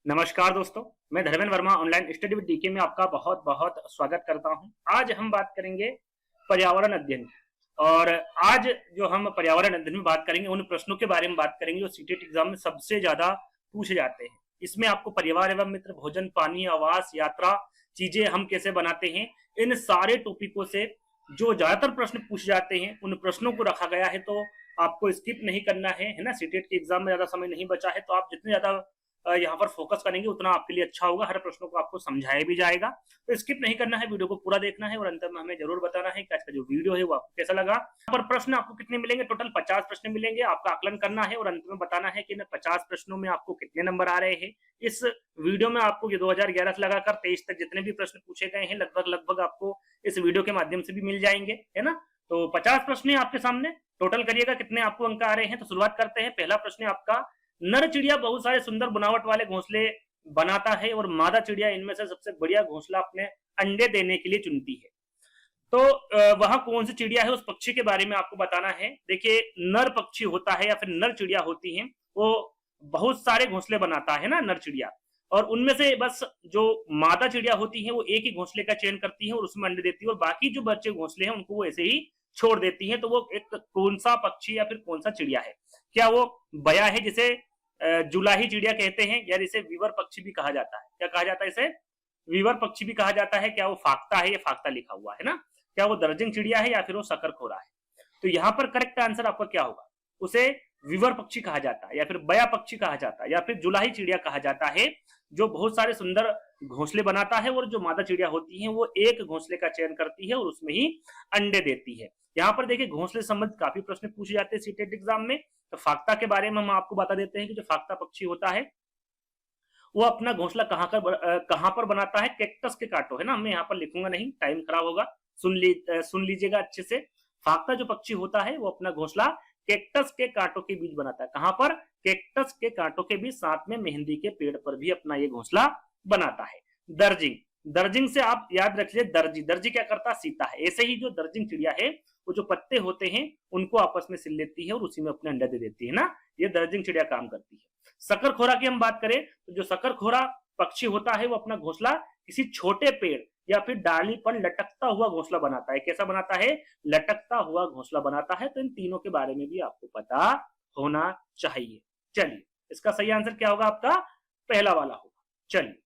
नमस्कार दोस्तों, मैं Dharmendra Verma online study with DK में आपका बहुत बहुत स्वागत करता हूं। आज हम बात करेंगे पर्यावरण अध्ययन की। और आज जो हम पर्यावरण अध्ययन में बात करेंगे उन प्रश्नों के बारे में बात करेंगे जो सीटेट एग्जाम में सबसे ज्यादा पूछे जाते हैं। इसमें आपको परिवार एवं मित्र, भोजन, पानी, आवास, यात्रा, चीजें हम कैसे बनाते हैं, इन सारे टॉपिकों से जो ज्यादातर प्रश्न पूछे जाते हैं उन प्रश्नों को रखा गया है। तो आपको स्किप नहीं करना है ना। सीटेट के एग्जाम में ज्यादा समय नहीं बचा है, तो आप जितने ज्यादा यहाँ पर फोकस करेंगे उतना आपके लिए अच्छा होगा। हर प्रश्नों को आपको समझाया भी जाएगा, तो स्किप नहीं करना है, वीडियो को पूरा देखना है और अंत में हमें जरूर बताना है कि आज का जो वीडियो है वो आपको कैसा लगा। यहाँ पर प्रश्न आपको कितने मिलेंगे? टोटल 50 प्रश्न मिलेंगे। आपका आकलन करना है और अंत में बताना है कि इन 50 प्रश्नों में आपको कितने नंबर आ रहे हैं। इस वीडियो में आपको ये 2011 से लगाकर 23 तक जितने भी प्रश्न पूछे गए हैं लगभग आपको इस वीडियो के माध्यम से भी मिल जाएंगे, है ना। तो 50 प्रश्न है आपके सामने, टोटल करिएगा कितने आपको अंक आ रहे हैं। तो शुरुआत करते हैं। पहला प्रश्न आपका, नर चिड़िया बहुत सारे सुंदर बनावट वाले घोंसले बनाता है और मादा चिड़िया इनमें से सबसे बढ़िया घोंसला अपने अंडे देने के लिए चुनती है। तो वहां कौन सी चिड़िया है, उस पक्षी के बारे में आपको बताना है। देखिए, नर पक्षी होता है या फिर नर चिड़िया होती है, वो बहुत सारे घोंसले बनाता है ना नर चिड़िया, और उनमें से बस जो मादा चिड़िया होती है वो एक ही घोंसले का चयन करती है और उसमें अंडे देती है, और बाकी जो बच्चे घोंसले हैं उनको वो ऐसे ही छोड़ देती है। तो वो एक कौन सा पक्षी या फिर कौन सा चिड़िया है? क्या वो बया है जिसे जुलाही चिड़िया कहते हैं, या इसे वीवर पक्षी भी कहा जाता है? क्या कहा जाता है इसे? वीवर पक्षी भी कहा जाता है। क्या वो फाख्ता है? ये फाख्ता लिखा हुआ है ना। क्या वो दर्जन चिड़िया है या फिर वो शकरखोरा है? तो यहाँ पर करेक्ट आंसर आपका क्या होगा? उसे वीवर पक्षी कहा जाता है या फिर बया पक्षी कहा जाता है या फिर जुलाही चिड़िया कहा जाता है, जो बहुत सारे सुंदर घोंसले बनाता है और जो मादा चिड़िया होती है वो एक घोंसले का चयन करती है और उसमें ही अंडे देती है। यहाँ पर देखिए, घोंसले संबंधित काफी प्रश्न पूछे जाते हैं सीटेट एग्जाम में। तो फाख्ता के बारे में हम आपको बता देते हैं कि जो फाख्ता पक्षी होता है वो अपना घोंसला कहाँ पर बनाता है? कैक्टस के कांटों, है ना। मैं यहाँ पर लिखूंगा नहीं, टाइम खराब होगा, सुन लीजिएगा अच्छे से। फाख्ता जो पक्षी होता है वो अपना घोंसला कैक्टस के कांटों के बीच बनाता है। कहां पर? कैक्टस के कांटों के बीच, साथ में मेहंदी के पेड़ पर भी अपना ये घोंसला बनाता है। दर्जिंग, दर्जिंग से आप याद रख लीजिए, दर्जी, दर्जी क्या करता? सीता है। ऐसे ही जो दर्जिंग चिड़िया है वो जो पत्ते होते हैं उनको आपस में सिल लेती है और उसी में अपने अंडे दे देती है ना। ये दर्जिंग चिड़िया काम करती है। शकरखोरा की हम बात करें तो जो शकरखोरा पक्षी होता है वो अपना घोंसला किसी छोटे पेड़ या फिर डाली पर लटकता हुआ घोंसला बनाता है। कैसा बनाता है? लटकता हुआ घोंसला बनाता है। तो इन तीनों के बारे में भी आपको पता होना चाहिए। चलिए, इसका सही आंसर क्या होगा? आपका पहला वाला होगा। चलिए,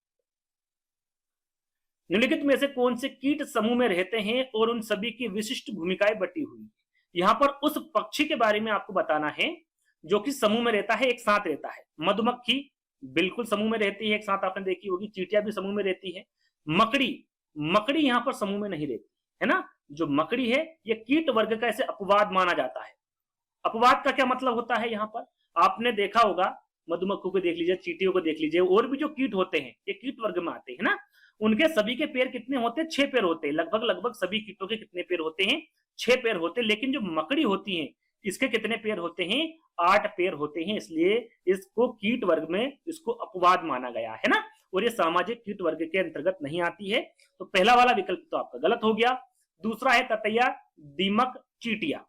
निम्नलिखित में से कौन से कीट समूह में रहते हैं और उन सभी की विशिष्ट भूमिकाएं बटी हुई? यहाँ पर उस पक्षी के बारे में आपको बताना है जो कि समूह में रहता है, एक साथ रहता है। मधुमक्खी बिल्कुल समूह में रहती है, एक साथ आपने देखी होगी। चींटियां भी समूह में रहती है। मकड़ी, मकड़ी यहाँ पर समूह में नहीं रहती है ना। जो मकड़ी है ये कीट वर्ग का ऐसे अपवाद माना जाता है। अपवाद का क्या मतलब होता है? यहाँ पर आपने देखा होगा, मधुमक्खी को देख लीजिए, चींटियों को देख लीजिए, और भी जो कीट होते हैं ये कीट वर्ग में आते हैं ना। उनके सभी के पैर कितने होते हैं? 6 पैर होते हैं। लगभग सभी कीटों के कितने पैर होते हैं? 6 पैर होते हैं। लेकिन जो मकड़ी होती है इसके कितने पैर होते हैं? 8 पैर होते हैं। इसलिए इसको कीट वर्ग में इसको अपवाद माना गया है ना, और ये सामाजिक कीट वर्ग के अंतर्गत नहीं आती है। तो पहला वाला विकल्प तो आपका गलत हो गया। दूसरा है ततैया, दीमक, चींटियां।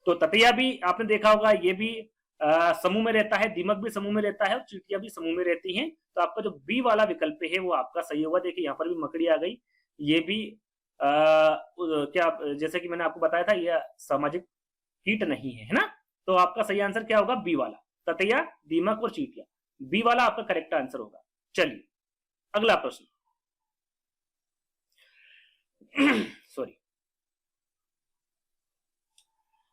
तो ततैया भी आपने देखा होगा, ये भी समूह में रहता है। दीमक भी समूह में रहता है और चींटियां भी समूह में रहती हैं। तो आपका जो बी वाला विकल्प है वो आपका सही होगा। देखिए, यहाँ पर भी मकड़ी आ गई। ये भी क्या, जैसे कि मैंने आपको बताया था, यह सामाजिक कीट नहीं है ना। तो आपका सही आंसर क्या होगा? बी वाला, ततैया, दीमक और चींटियां। बी वाला आपका करेक्ट आंसर होगा। चलिए, अगला प्रश्न। सॉरी,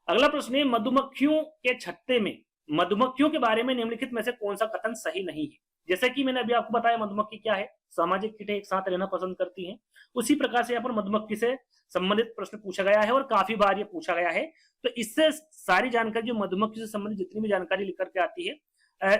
अगला प्रश्न है, मधुमक्खियों के छत्ते में मधुमक्खियों के बारे में निम्नलिखित में से कौन सा कथन सही नहीं है? जैसे कि मैंने अभी आपको बताया, मधुमक्खी क्या है? सामाजिक कीट, एक साथ रहना पसंद करती हैं। उसी प्रकार से यहाँ पर मधुमक्खी से संबंधित प्रश्न पूछा गया है और काफी बार ये पूछा गया है। तो इससे सारी जानकारी, जो मधुमक्खी से संबंधित जितनी भी जानकारी लिख करके आती है,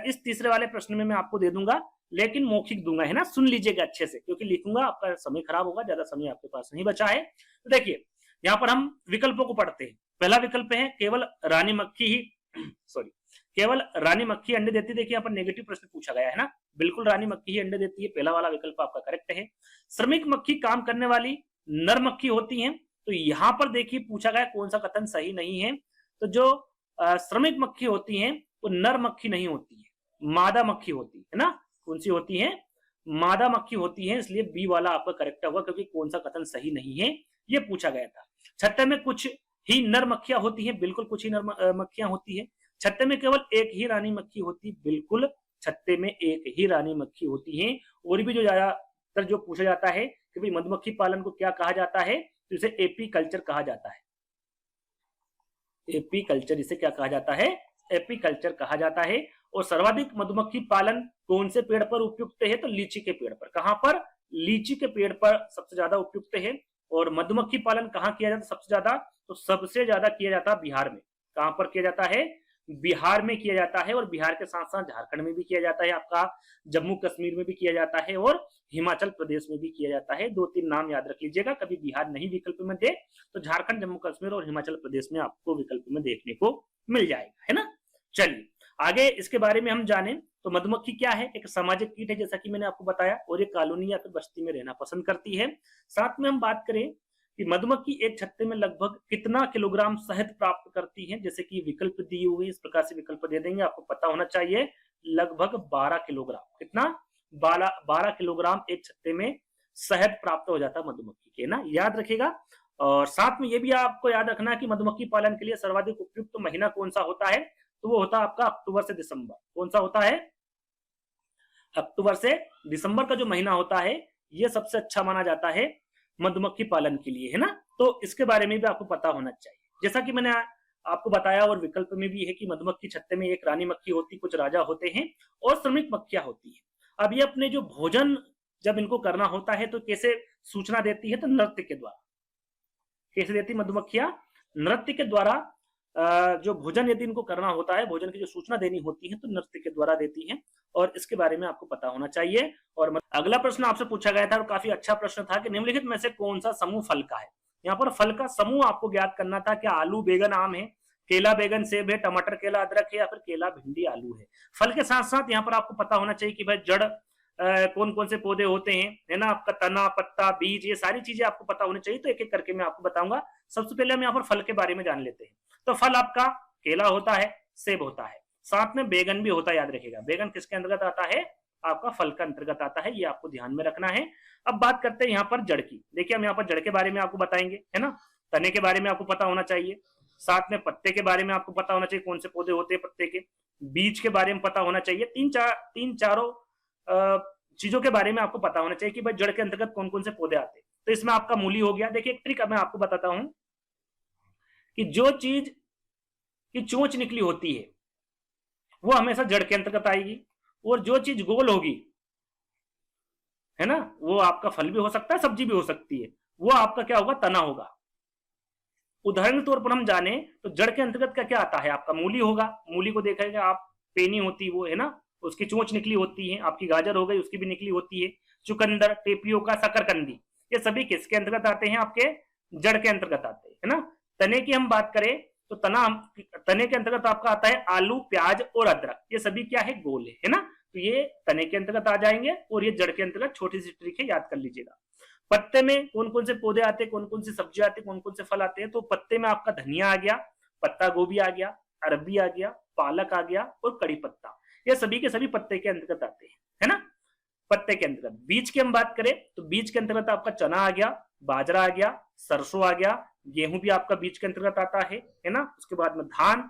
इस तीसरे वाले प्रश्न में मैं आपको दे दूंगा, लेकिन मौखिक दूंगा, है ना। सुन लीजिएगा अच्छे से, क्योंकि लिखूंगा आपका समय खराब होगा, ज्यादा समय आपके पास नहीं बचा है। तो देखिए, यहाँ पर हम विकल्पों को पढ़ते हैं। पहला विकल्प है केवल रानी मक्खी ही सॉरी केवल रानी मक्खी अंडे देती है। देखिए, यहाँ पर नेगेटिव प्रश्न पूछा गया है ना। बिल्कुल रानी मक्खी ही अंडे देती है। पहला वाला विकल्प आपका करेक्ट है। श्रमिक मक्खी काम करने वाली नर मक्खी होती है। तो यहाँ पर देखिए पूछा गया कौन सा कथन सही नहीं है। तो जो श्रमिक मक्खी होती है वो नर मक्खी नहीं होती है। मादा मक्खी होती है ना। कौन सी होती है? मादा मक्खी होती है, इसलिए बी वाला आपका करेक्ट होगा, क्योंकि कौन सा कथन सही नहीं है ये पूछा गया था। छत्ते में कुछ ही नर मक्खियां होती हैं, बिल्कुल कुछ ही नर मक्खियां होती है। छत्ते में केवल एक ही रानी मक्खी होती, बिल्कुल छत्ते में एक ही रानी मक्खी होती है। और भी जो ज्यादातर जो पूछा जाता है कि भाई मधुमक्खी पालन को क्या कहा जाता है, तो इसे एपी कल्चर कहा जाता है। एपी कल्चर इसे क्या कहा जाता है? एपी कल्चर कहा जाता है। और सर्वाधिक मधुमक्खी पालन कौन से पेड़ पर उपयुक्त है? तो लीची के पेड़ पर। कहां पर? लीची के पेड़ पर सबसे ज्यादा उपयुक्त है। और मधुमक्खी पालन कहाँ किया जाता है सबसे ज्यादा? तो सबसे ज्यादा किया जाता है बिहार में। कहां पर किया जाता है? बिहार में किया जाता है। और बिहार के साथ साथ झारखंड में भी किया जाता है, आपका जम्मू कश्मीर में भी किया जाता है, और हिमाचल प्रदेश में भी किया जाता है। 2-3 नाम याद रख लीजिएगा, कभी बिहार नहीं विकल्प में दे तो झारखंड, जम्मू कश्मीर और हिमाचल प्रदेश में आपको विकल्प में देखने को मिल जाएगा, है ना। चलिए आगे इसके बारे में हम जाने तो मधुमक्खी क्या है? एक सामाजिक कीट है, जैसा कि मैंने आपको बताया, और ये कॉलोनी या फिर बस्ती में रहना पसंद करती है। साथ में हम बात करें कि मधुमक्खी एक छत्ते में लगभग कितना किलोग्राम शहद प्राप्त करती है, जैसे कि विकल्प दिए हुए इस प्रकार से विकल्प दे देंगे, आपको पता होना चाहिए लगभग 12 किलोग्राम। कितना? 12 किलोग्राम एक छत्ते में शहद प्राप्त हो जाता है मधुमक्खी के, ना, याद रखिएगा। और साथ में ये भी आपको याद रखना कि मधुमक्खी पालन के लिए सर्वाधिक उपयुक्त महीना कौन सा होता है? तो वो होता है आपका अक्टूबर से दिसंबर। कौन सा होता है? अक्टूबर से दिसंबर का जो महीना होता है ये सबसे अच्छा माना जाता है मधुमक्खी पालन के लिए, है ना। तो इसके बारे में भी आपको पता होना चाहिए। जैसा कि मैंने आपको बताया और विकल्प में भी है कि मधुमक्खी छत्ते में एक रानी मक्खी होती, कुछ राजा होते हैं और श्रमिक मक्खियां होती है। अब ये अपने जो भोजन जब इनको करना होता है तो कैसे सूचना देती है? तो नृत्य के द्वारा। कैसे देती मधुमक्खियां? नृत्य के द्वारा। जो भोजन यदि इनको करना होता है, भोजन की जो सूचना देनी होती है तो नृत्य के द्वारा देती है, और इसके बारे में आपको पता होना चाहिए। और अगला प्रश्न आपसे पूछा गया था और काफी अच्छा प्रश्न था कि निम्नलिखित में से कौन सा समूह फल का है? यहाँ पर फल का समूह आपको ज्ञात करना था। क्या आलू बेगन आम है, केला बेगन सेब है, टमाटर केला अदरक है, या फिर केला भिंडी आलू है? फल के साथ साथ यहाँ पर आपको पता होना चाहिए कि भाई जड़ कौन कौन से पौधे होते हैं, है ना, आपका तना पत्ता बीज, ये सारी चीजें आपको पता होनी चाहिए। तो एक एक करके मैं आपको बताऊंगा। सबसे पहले हम यहाँ पर फल के बारे में जान लेते हैं। तो फल आपका केला होता है, सेब होता है, साथ में बैगन भी होता है, याद रखिएगा। बैगन किसके अंतर्गत आता है? आपका फल का अंतर्गत आता है, ये आपको ध्यान में रखना है। अब बात करते हैं यहाँ पर जड़ की। देखिए हम यहाँ पर जड़ के बारे में आपको बताएंगे, है ना। तने के बारे में आपको पता होना चाहिए, साथ में पत्ते के बारे में आपको पता होना चाहिए, कौन से पौधे होते हैं पत्ते के। बीज के बारे में पता होना चाहिए। तीन चारों चीजों के बारे में आपको पता होना चाहिए कि भाई जड़ के अंतर्गत कौन कौन से पौधे आते हैं। तो इसमें आपका मूली हो गया। देखिए एक ट्रिक मैं आपको बताता हूं कि जो चीज की चोंच निकली होती है वो हमेशा जड़ के अंतर्गत आएगी, और जो चीज गोल होगी, है ना, वो आपका फल भी हो सकता है, सब्जी भी हो सकती है, वो आपका क्या होगा? तना होगा। उदाहरण के तौर पर हम जाने तो जड़ के अंतर्गत क्या क्या आता है? आपका मूली होगा। मूली को देखेगा आप, पेनी होती वो, है ना, उसकी चोंच निकली होती है। आपकी गाजर हो गई, उसकी भी निकली होती है। चुकंदर, टेपियोका, शकरकंदी, ये सभी किसके अंतर्गत आते हैं? आपके जड़ के अंतर्गत आते हैं, है ना। तने की हम बात करें तो तने के अंतर्गत आपका आता है आलू, प्याज और अदरक। ये सभी क्या है? गोल है ना। तो ये तने के अंतर्गत आ जाएंगे, और ये जड़ के अंतर्गत। छोटी सी ट्रिक है, याद कर लीजिएगा। पत्ते में कौन कौन से पौधे आते हैं, कौन कौन सी सब्जी आती है, कौन कौन से फल आते हैं? तो पत्ते में आपका धनिया आ गया, पत्ता गोभी आ गया, अरबी आ गया, पालक आ गया और कड़ी पत्ता। ये सभी के सभी पत्ते के अंतर्गत आते हैं, है ना, पत्ते के अंतर्गत। बीज की हम बात करें तो बीज के अंतर्गत आपका चना आ गया, बाजरा आ गया, सरसों आ गया, गेहूं भी आपका बीज के अंतर्गत आता है ना। उसके बाद में धान,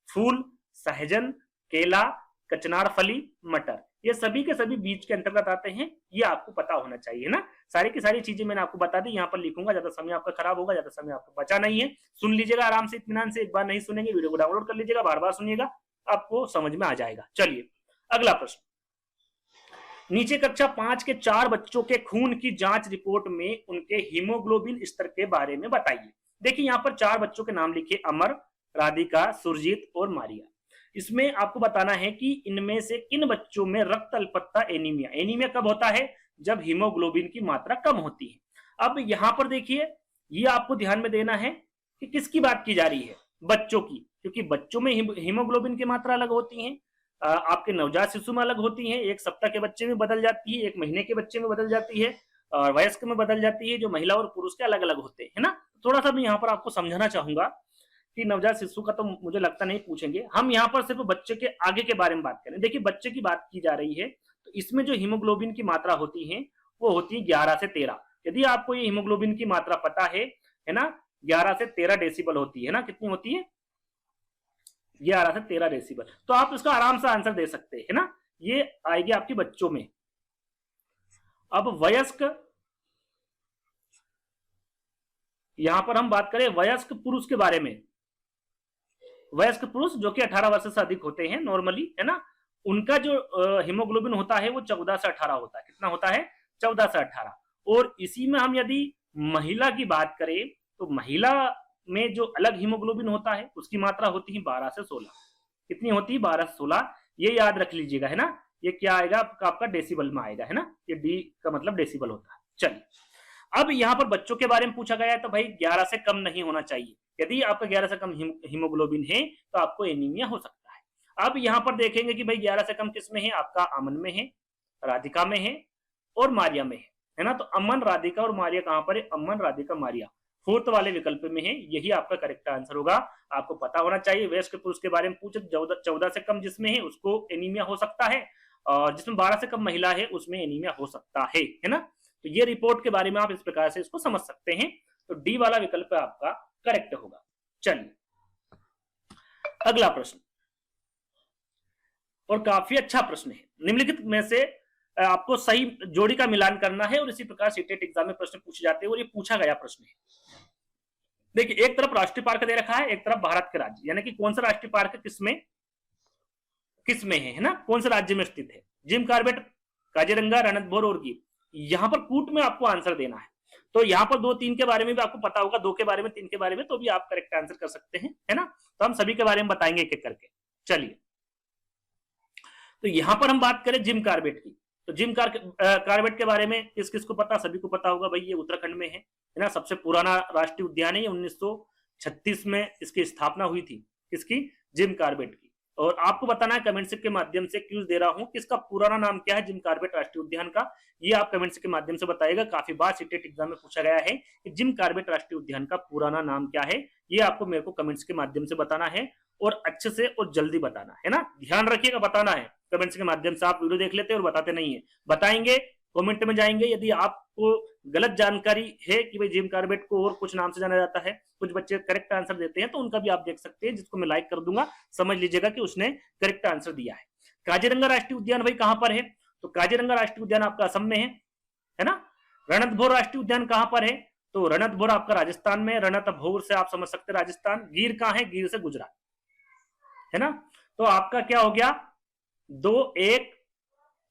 फूल, सहजन, केला, कचनार फली, मटर, ये सभी के सभी बीज के अंतर्गत आते हैं। ये आपको पता होना चाहिए ना। सारी की सारी चीजें मैंने आपको बता दी, यहाँ पर लिखूंगा, ज्यादा समय आपका खराब होगा, ज्यादा समय आपका बचा नहीं है। सुन लीजिएगा आराम से, इत्मीनान से। एक बार नहीं सुनेंगे वीडियो को डाउनलोड कर लीजिएगा, बार बार सुनिएगा, आपको समझ में आ जाएगा। चलिए अगला प्रश्न। नीचे कक्षा 5 के 4 बच्चों के खून की जांच रिपोर्ट में उनके हीमोग्लोबिन स्तर के बारे में बताइए। देखिए यहाँ पर 4 बच्चों के नाम लिखे, अमर, राधिका, सुरजीत और मारिया। इसमें आपको बताना है कि इनमें से किन बच्चों में रक्त अल्पत्ता, एनीमिया। एनीमिया कब होता है? जब हीमोग्लोबिन की मात्रा कम होती है। अब यहाँ पर देखिए, ये आपको ध्यान में देना है कि किसकी बात की जा रही है? बच्चों की, क्योंकि बच्चों में हीमोग्लोबिन की मात्रा अलग होती है। आपके नवजात शिशु में अलग होती है, 1 सप्ताह के बच्चे में बदल जाती है, 1 महीने के बच्चे में बदल जाती है, और वयस्क में बदल जाती है। जो महिला और पुरुष के अलग अलग होते हैं, है ना। थोड़ा सा मैं यहाँ पर आपको समझाना चाहूंगा कि नवजात शिशु का तो मुझे लगता नहीं पूछेंगे, हम यहाँ पर सिर्फ बच्चे के आगे के बारे में बात करें। देखिए बच्चे की बात की जा रही है, तो इसमें जो हीमोग्लोबिन की मात्रा होती है वो होती है 11 से 13। यदि आपको ये हीमोग्लोबिन की मात्रा पता है ना, 11 से 13 डेसिबल होती है ना, कितनी होती है? 11 से 13 डेसिबल। तो आप इसका आराम से आंसर दे सकते हैं ना, ये आएगी आपकी बच्चों में। अब वयस्क, यहां पर हम बात करें वयस्क पुरुष के बारे में। वयस्क पुरुष जो कि 18 वर्ष से अधिक होते हैं नॉर्मली, है ना, उनका जो हीमोग्लोबिन होता है वो 14 से 18 होता है। कितना होता है? 14 से 18। और इसी में हम यदि महिला की बात करें तो महिला में जो अलग हीमोग्लोबिन होता है उसकी मात्रा होती है 12 से 16। कितनी होती है? 12 से 16। ये याद रख लीजिएगा, है ना, ये क्या आएगा आपका डेसिबल में आएगा, है ना, ये डी का मतलब डेसिबल होता है। चलिए, अब यहाँ पर बच्चों के बारे में पूछा गया है, तो भाई 11 से कम नहीं होना चाहिए। यदि आपका 11 से कम हीमोग्लोबिन है तो आपको एनीमिया हो सकता है। अब यहाँ पर देखेंगे कि भाई 11 से कम किस में है, आपका अमन में है, राधिका में है और मारिया में है ना। तो अमन, राधिका और मारिया कहां पर है? अमन, राधिका, मारिया फोर्थ वाले विकल्प में है, यही आपका करेक्ट आंसर होगा। आपको पता होना चाहिए। वयस्क पुरुष के बारे में पूछे, 14 से कम जिसमें है उसको एनीमिया हो सकता है, और जिसमें 12 से कम महिला है उसमें एनीमिया हो सकता है ना। तो ये रिपोर्ट के बारे में आप इस प्रकार से इसको समझ सकते हैं। तो डी वाला विकल्प आपका करेक्ट होगा। चलिए अगला प्रश्न, और काफी अच्छा प्रश्न है। निम्नलिखित में से आपको सही जोड़ी का मिलान करना है, और इसी प्रकार सीटेट एग्जाम में प्रश्न पूछे जाते हैं, और ये पूछा गया प्रश्न है। देखिए, एक तरफ राष्ट्रीय पार्क दे रखा है, एक तरफ भारत के राज्य, यानी कि कौन सा राष्ट्रीय पार्क किसमें है ना, कौन से राज्य में स्थित है? जिम कॉर्बेट, काजीरंगा, रणथंभौर और गिर। यहां पर कूट में आपको आंसर देना है। तो यहाँ पर 2-3 के बारे में भी आपको पता होगा, 2 के बारे में, 3 के बारे में, तो भी आप करेक्ट आंसर कर सकते हैं, है ना। तो हम सभी के बारे में बताएंगे एक एक करके। चलिए, तो यहां पर हम बात करें जिम कॉर्बेट की, तो जिम कॉर्बेट के बारे में किस किस को पता? सभी को पता होगा भाई, ये उत्तराखंड में है ना। सबसे पुराना राष्ट्रीय उद्यान है, 1936 में इसकी स्थापना हुई थी, किसकी? जिम कॉर्बेट की। और आपको बताना है कमेंट्स के माध्यम से, क्यूज दे रहा हूं कि इसका पुराना नाम क्या है जिम कॉर्बेट राष्ट्रीय उद्यान का, ये आप कमेंट्स के माध्यम से बताइएगा। काफी बार सीटेट एग्जाम में पूछा गया है कि जिम कॉर्बेट राष्ट्रीय उद्यान का पुराना नाम क्या है, ये आपको मेरे को कमेंट्स के माध्यम से बताना है, और अच्छे से और जल्दी बताना है ना। ध्यान रखिएगा, बताना है कमेंट्स के माध्यम से। आप वीडियो देख लेते हैं और बताते नहीं है, बताएंगे, कमेंट में जाएंगे। यदि आपको गलत जानकारी है कि भाई जिम कॉर्बेट को और कुछ नाम से जाना जाता है, कुछ बच्चे करेक्ट आंसर देते हैं, तो उनका भी आप देख सकते हैं, जिसको मैं लाइक कर दूंगा, समझ लीजिएगा कि उसने करेक्ट आंसर दिया है। काजीरंगा राष्ट्रीय उद्यान भाई कहां पर है? तो काजीरंगा राष्ट्रीय उद्यान आपका असम में है ना। रणथंभौर राष्ट्रीय उद्यान कहां पर है? तो रणथंभौर आपका राजस्थान में, रणथंभौर से आप समझ सकते हैं राजस्थान। गिर कहां है? गिर से गुजरात, है ना। तो आपका क्या हो गया? 2 1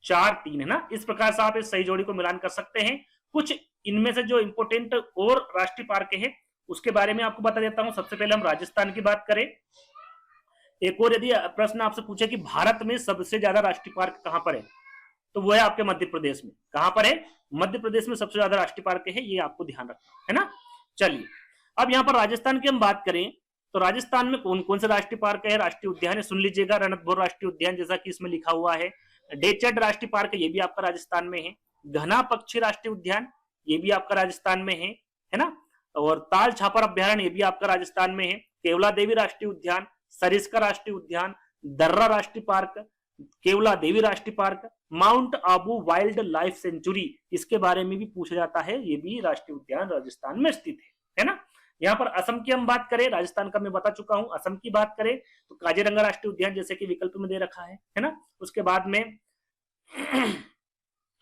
4 3, है ना। इस प्रकार से आप इस सही जोड़ी को मिलान कर सकते हैं। कुछ इनमें से जो इंपोर्टेंट और राष्ट्रीय पार्क है उसके बारे में आपको बता देता हूं। सबसे पहले हम राजस्थान की बात करें। एक और यदि प्रश्न आपसे पूछे कि भारत में सबसे ज्यादा राष्ट्रीय पार्क कहां पर है, तो वो है आपके मध्य प्रदेश में। कहां पर है? मध्य प्रदेश में सबसे ज्यादा राष्ट्रीय पार्क है, ये आपको ध्यान रखना है ना। चलिए, अब यहाँ पर राजस्थान की हम बात करें, तो राजस्थान में कौन कौन से राष्ट्रीय पार्क है, राष्ट्रीय उद्यान है? सुन लीजिएगा, रणथंभौर राष्ट्रीय उद्यान जैसा कि इसमें लिखा हुआ है। डेचड राष्ट्रीय पार्क, ये भी आपका राजस्थान में है। घना पक्षी राष्ट्रीय उद्यान, ये भी आपका राजस्थान में है ना। और ताल छापर अभ्यारण्य, ये भी आपका राजस्थान में है। केवला देवी राष्ट्रीय उद्यान, सरिस्का राष्ट्रीय उद्यान, दर्रा राष्ट्रीय पार्क, केवला देवी राष्ट्रीय park, mount Abu wild life sanctuary, इसके बारे में भी पूछा जाता है, ये भी राष्ट्रीय उद्यान राजस्थान में स्थित है ना। यहाँ पर असम की हम बात करें, राजस्थान का मैं बता चुका हूं। असम की बात करें तो काजीरंगा राष्ट्रीय उद्यान जैसे कि विकल्प में दे रखा है ना। उसके बाद में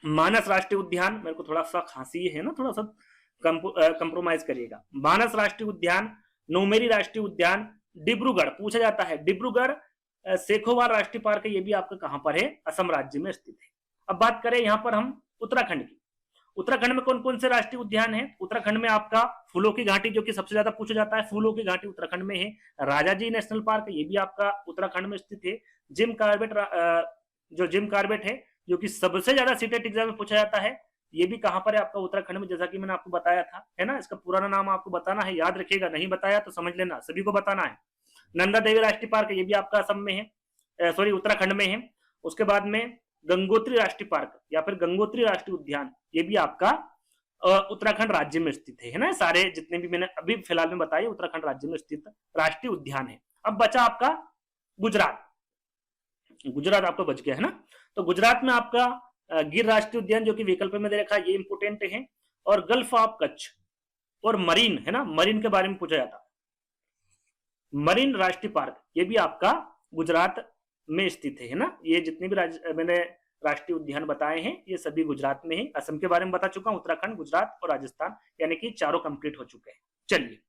मानस राष्ट्रीय उद्यान, मेरे को थोड़ा सा खांसी है ना, थोड़ा सा कंप्रोमाइज करिएगा। मानस राष्ट्रीय उद्यान, नौमेरी राष्ट्रीय उद्यान, डिब्रूगढ़ पूछा जाता है, डिब्रूगढ़ सेखोवाल राष्ट्रीय पार्क, ये भी आपका कहां पर है? असम राज्य में स्थित है। अब बात करें यहाँ पर हम उत्तराखंड की। उत्तराखंड में कौन कौन से राष्ट्रीय उद्यान है? उत्तराखंड में आपका फूलों की घाटी, जो कि सबसे ज्यादा पूछा जाता है, फूलों की घाटी उत्तराखंड में है। राजाजी नेशनल पार्क, ये भी आपका उत्तराखंड में स्थित है। जिम कॉर्बेट, जो जिम कॉर्बेट है, जो कि सबसे ज्यादा सीटेट एग्जाम में पूछा जाता है, ये भी कहां पर है? आपका उत्तराखंड में, जैसा कि मैंने आपको बताया था, है ना। इसका पुराना नाम आपको बताना है, याद रखिएगा, नहीं बताया तो समझ लेना, सभी को बताना है। नंदा देवी राष्ट्रीय पार्क, ये भी आपका असम में है, सॉरी उत्तराखंड में है। उसके बाद में गंगोत्री राष्ट्रीय पार्क या फिर गंगोत्री राष्ट्रीय उद्यान, ये भी आपका उत्तराखंड राज्य में स्थित है ना। सारे जितने भी मैंने अभी फिलहाल में बताए उत्तराखंड राज्य में स्थित राष्ट्रीय उद्यान है। अब बचा आपका गुजरात। गुजरात आपको बच गया है ना। तो गुजरात में आपका गिर राष्ट्रीय उद्यान जो कि विकल्प में दे रखा है, ये इंपोर्टेंट है। और गल्फ ऑफ कच्छ और मरीन है ना, मरीन के बारे में पूछा जाता है। मरीन राष्ट्रीय पार्क ये भी आपका गुजरात में स्थित है ना। ये जितने भी मैंने राष्ट्रीय उद्यान बताए हैं ये सभी गुजरात में है। असम के बारे में बता चुका हूं, उत्तराखंड, गुजरात और राजस्थान, यानी कि चारों कंप्लीट हो चुके हैं। चलिए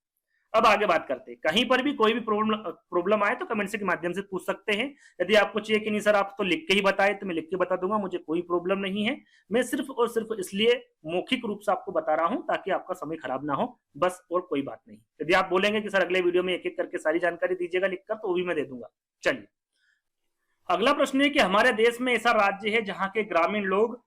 अब आगे बात करते हैं। कहीं पर भी कोई भी प्रॉब्लम आए तो कमेंट के माध्यम से पूछ सकते हैं। यदि आपको चाहिए कि नहीं सर आप तो लिख के ही बताए, तो मैं लिख के बता दूंगा, मुझे कोई प्रॉब्लम नहीं है। मैं सिर्फ और सिर्फ इसलिए मौखिक रूप से आपको बता रहा हूं ताकि आपका समय खराब ना हो, बस, और कोई बात नहीं। यदि आप बोलेंगे कि सर अगले वीडियो में एक एक करके सारी जानकारी दीजिएगा लिखकर, तो वो भी मैं दे दूंगा। चलिए अगला प्रश्न है कि हमारे देश में ऐसा राज्य है जहां के ग्रामीण लोग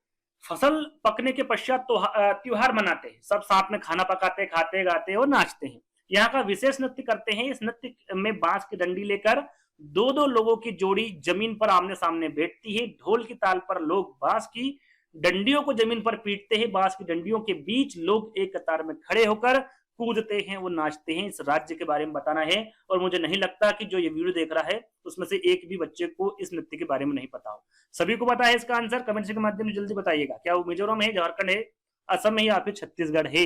फसल पकने के पश्चात त्योहार मनाते हैं। सब साथ में खाना पकाते, खाते, गाते और नाचते हैं। यहाँ का विशेष नृत्य करते हैं। इस नृत्य में बांस की डंडी लेकर दो दो लोगों की जोड़ी जमीन पर आमने सामने बैठती है। ढोल की ताल पर लोग बांस की डंडियों को जमीन पर पीटते हैं। बांस की डंडियों के बीच लोग एक कतार में खड़े होकर कूदते हैं, वो नाचते हैं। इस राज्य के बारे में बताना है। और मुझे नहीं लगता कि जो ये वीडियो देख रहा है उसमें से एक भी बच्चे को इस नृत्य के बारे में नहीं पता हो। सभी को पता है इसका आंसर? कमेंट के माध्यम से जल्दी बताइएगा। क्या वो मिजोरम है, झारखंड है, असम है या फिर छत्तीसगढ़ है?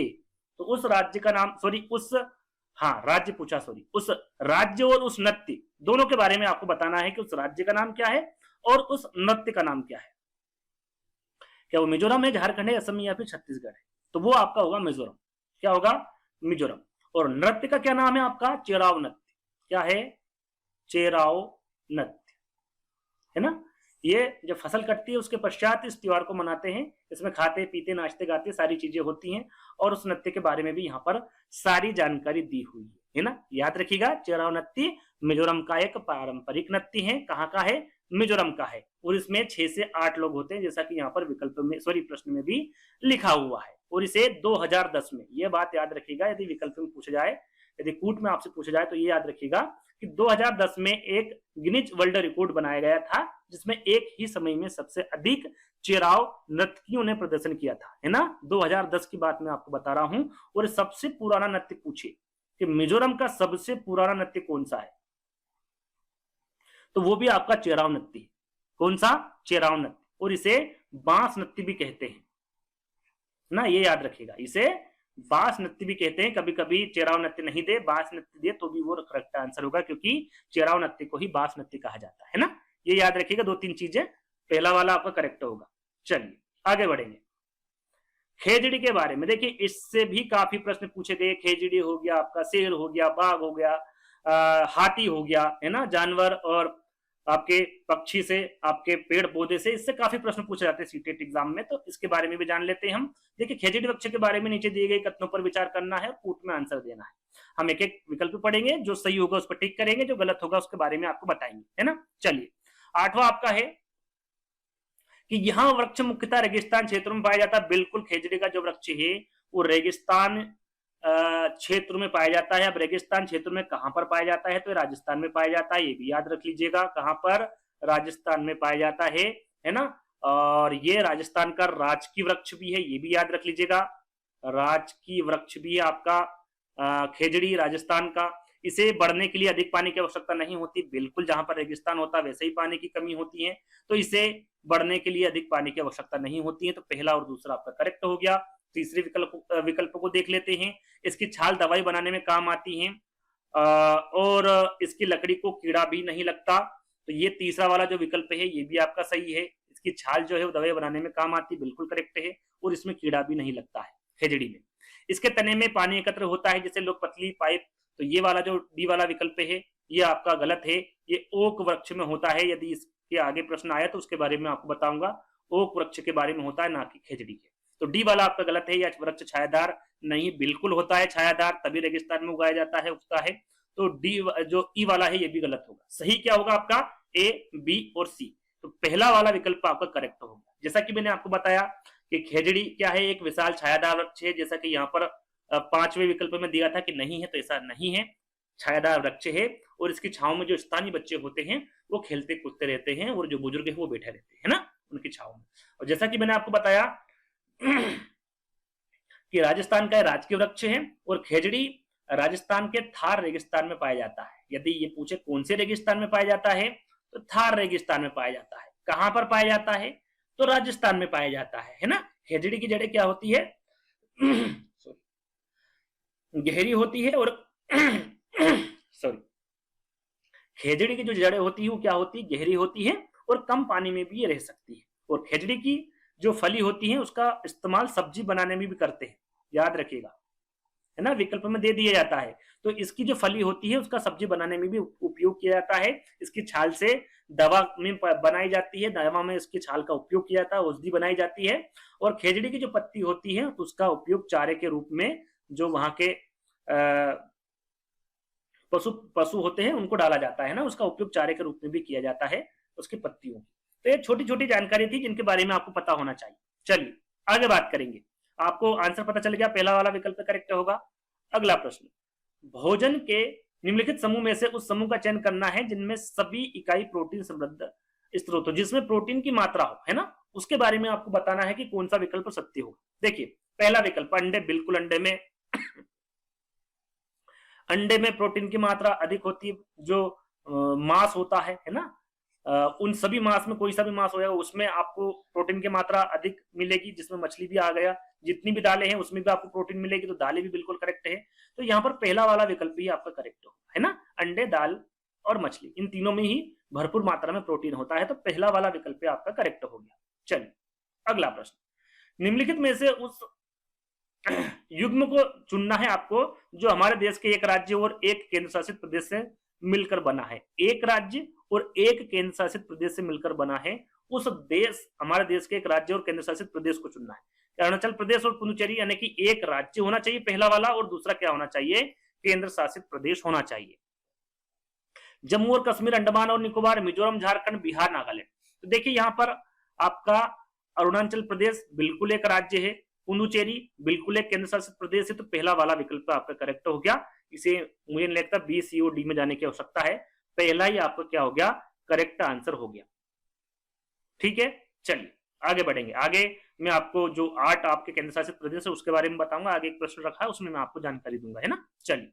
तो उस राज्य का नाम, सॉरी उस, हाँ राज्य पूछा, सॉरी उस राज्य और उस नृत्य दोनों के बारे में आपको बताना है कि उस राज्य का नाम क्या है और उस नृत्य का नाम क्या है। क्या वो मिजोरम है, झारखंड है, असम या फिर छत्तीसगढ़ है? तो वो आपका होगा मिजोरम। क्या होगा? मिजोरम। और नृत्य का क्या नाम है आपका? चेराव नृत्य। क्या है? चेराव नृत्य है ना। ये जब फसल कटती है उसके पश्चात इस त्योहार को मनाते हैं। इसमें खाते पीते नाचते गाते सारी चीजें होती हैं। और उस नृत्य के बारे में भी यहाँ पर सारी जानकारी दी हुई है ना। याद रखिएगा, चेराव नृत्य मिजोरम का एक पारंपरिक नृत्य है। कहाँ का है? मिजोरम का है। और इसमें 6 से 8 लोग होते हैं, जैसा कि यहाँ पर विकल्प में, सॉरी प्रश्न में भी लिखा हुआ है। और इसे 2010 में, यह बात याद रखिएगा, यदि विकल्प में पूछा जाए, यदि कूट में आपसे पूछा जाए तो ये याद रखिएगा कि 2010 में एक गिनीज वर्ल्ड रिकॉर्ड बनाया गया था, जिसमें एक ही समय में सबसे अधिक चेराव नर्तकियों ने प्रदर्शन किया था, है ना। 2010 की बात मैं आपको बता रहा हूं। और सबसे पुराना नृत्य पूछे कि मिजोरम का सबसे पुराना नृत्य कौन सा है, तो वो भी आपका चेराव नृत्य है। कौन सा? चेराव नृत्य। और इसे बांस नृत्य भी कहते हैं ना, ये याद रखिएगा, इसे बांस नृत्य भी कहते हैं। कभी कभी चेराव नृत्य नहीं दे, बांस नृत्य दे तो भी वो करेक्ट आंसर होगा, क्योंकि चेराव नृत्य को ही बांस नृत्य कहा जाता है ना। ये याद रखिएगा, 2-3 चीजें, पहला वाला आपका करेक्ट होगा। चलिए आगे बढ़ेंगे। खेजड़ी के बारे में देखिए, इससे भी काफी प्रश्न पूछे गए। खेजड़ी हो गया आपका, शेर हो गया, बाघ हो गया, हाथी हो गया, है ना, जानवर और आपके पक्षी से, आपके पेड़ पौधे से, इससे काफी प्रश्न पूछे जाते हैं सीटेट एग्जाम में। तो इसके बारे में भी जान लेते हैं हम। देखिए खेजड़ी वृक्ष के बारे में नीचे दिए गए कथनों पर विचार करना है, कूट में आंसर देना है। हम एक एक विकल्प पढ़ेंगे, जो सही होगा उस पर टिक करेंगे, जो गलत होगा उसके बारे में आपको बताएंगे, है ना। चलिए 8वां आपका है कि यहाँ वृक्ष मुख्यतः रेगिस्तान क्षेत्रों में पाया जाता है। बिल्कुल, खेजड़ी का जो वृक्ष है वो रेगिस्तान क्षेत्र में पाया जाता है। अब रेगिस्तान क्षेत्र में कहां पर पाया जाता है, तो राजस्थान में पाया जाता है। ये भी याद रख लीजिएगा, कहां पर? राजस्थान में पाया जाता है ना। और ये राजस्थान का राजकीय वृक्ष भी है, ये भी याद रख लीजिएगा, राजकीय वृक्ष भी है आपका खेजड़ी राजस्थान का। इसे बढ़ने के लिए अधिक पानी की आवश्यकता नहीं होती। बिल्कुल, जहां पर रेगिस्तान होता है वैसे ही पानी की कमी होती है, तो इसे बढ़ने के लिए अधिक पानी की आवश्यकता नहीं होती है। तो पहला और दूसरा आपका करेक्ट हो गया। तीसरे विकल्प को देख लेते हैं। इसकी छाल दवाई बनाने में काम आती है और इसकी लकड़ी को कीड़ा भी नहीं लगता। तो ये तीसरा वाला जो विकल्प है ये भी आपका सही है। इसकी छाल जो है वो दवाई बनाने में काम आती है, बिल्कुल करेक्ट है। और इसमें कीड़ा भी नहीं लगता है खेजड़ी में। इसके तने में पानी एकत्र होता है जिससे लोग पतली पाइप, तो ये वाला जो डी वाला विकल्प है ये आपका गलत है। ये ओक वृक्ष में होता है। यदि इसके आगे प्रश्न आया तो उसके बारे में आपको बताऊंगा। ओक वृक्ष के बारे में होता है, ना कि खेजड़ी के। तो डी वाला आपका गलत है। या वृक्ष छायादार नहीं, बिल्कुल होता है छायादार, तभी रेगिस्तान में उगाया जाता है, उगता है। तो डी जो ई वाला है ये भी गलत होगा। सही क्या होगा आपका? ए, बी और सी। तो पहला वाला विकल्प आपका करेक्ट होगा। जैसा कि मैंने आपको बताया कि खेजड़ी क्या है, एक विशाल छायादार वृक्ष है, जैसा कि यहाँ पर 5वें विकल्प में दिया था कि नहीं है, तो ऐसा नहीं है। छायादार वृक्ष है और इसकी छांव में जो स्थानीय बच्चे होते हैं वो खेलते कूदते रहते हैं, और जो बुजुर्ग है वो बैठे रहते हैं ना उनकी छांव में। और जैसा कि मैंने आपको बताया कि राजस्थान का राजकीय वृक्ष है और खेजड़ी राजस्थान के थार रेगिस्तान में पाया जाता है। यदि ये पूछे कौन से रेगिस्तान में पाया जाता है, तो थार रेगिस्तान में पाया जाता है। कहां पर पाया जाता है, तो राजस्थान में पाया जाता है ना। खेजड़ी की जड़ें क्या होती है गहरी होती है और सॉरी खेजड़ी की जो जड़ें होती है वो क्या होती है, गहरी होती है और कम पानी में भी ये रह सकती है। और खेजड़ी की जो फली होती है उसका इस्तेमाल सब्जी बनाने में भी करते हैं, याद रखिएगा, है ना, विकल्प में दे दिया जाता है। तो इसकी जो फली होती है उसका सब्जी बनाने में भी उपयोग किया जाता है। इसकी छाल से दवा में बनाई जाती है, दवा में इसकी छाल का उपयोग किया जाता है, औषधि बनाई जाती है। और खेजड़ी की जो पत्ती होती है उसका उपयोग चारे के रूप में जो वहां के पशु होते हैं उनको डाला जाता है ना, उसका उपयोग चारे के रूप में भी किया जाता है उसकी पत्तियों। तो ये छोटी छोटी जानकारी थी जिनके बारे में आपको पता होना चाहिए। चलिए आगे बात करेंगे। आपको आंसर पता चल गया, पहला वाला विकल्प करेक्ट होगा। अगला प्रश्न, भोजन के निम्नलिखित समूह में से उस समूह का चयन करना है जिनमें सभी इकाई प्रोटीन समृद्ध स्रोत हो, जिसमें प्रोटीन की मात्रा हो, है ना, उसके बारे में आपको बताना है कि कौन सा विकल्प सत्य होगा। देखिए पहला विकल्प अंडे, बिल्कुल अंडे में प्रोटीन की मात्रा अधिक होती है। जो मांस होता है ना, उन सभी मांस में कोई सा भी मांस हो जाएगा उसमें आपको प्रोटीन की मात्रा अधिक मिलेगी, जिसमें मछली भी आ गया, जितनी भी दालें हैं उसमें भी आपको प्रोटीन मिलेगी। तो दालें भी बिल्कुल करेक्ट है। तो यहाँ पर पहला वाला विकल्प ही आपका करेक्ट होगा, है ना, अंडे, दाल और मछली, इन तीनों में ही भरपूर मात्रा में प्रोटीन होता है। तो पहला वाला विकल्प आपका करेक्ट हो गया। चलिए अगला प्रश्न, निम्नलिखित में से उस युग्म को चुनना है आपको जो हमारे देश के एक राज्य और एक केंद्र शासित प्रदेश से मिलकर बना है। एक राज्य और एक केंद्र शासित प्रदेश से मिलकर बना है, उस देश, हमारे देश के एक राज्य और केंद्र शासित प्रदेश को चुनना है। अरुणाचल प्रदेश और पुडुचेरी, यानी कि एक राज्य होना चाहिए पहला वाला, और दूसरा क्या होना चाहिए, केंद्र शासित प्रदेश होना चाहिए। जम्मू और कश्मीर, अंडमान और निकोबार, मिजोरम, झारखंड, बिहार, नागालैंड। तो देखिए यहाँ पर आपका अरुणाचल प्रदेश बिल्कुल एक राज्य है, पुडुचेरी बिल्कुल एक केंद्र शासित प्रदेश है। तो पहला वाला विकल्प आपका करेक्ट हो गया। इसे मुझे नहीं लगता बी, सी और डी में जाने की आवश्यकता है, पहला ही आपका क्या हो गया, करेक्ट आंसर हो गया। ठीक है, चलिए आगे बढ़ेंगे। आगे मैं आपको जो 8 आपके केंद्र शासित प्रदेश है उसके बारे में बताऊंगा। आगे एक प्रश्न रखा है उसमें मैं आपको जानकारी दूंगा, है ना। चलिए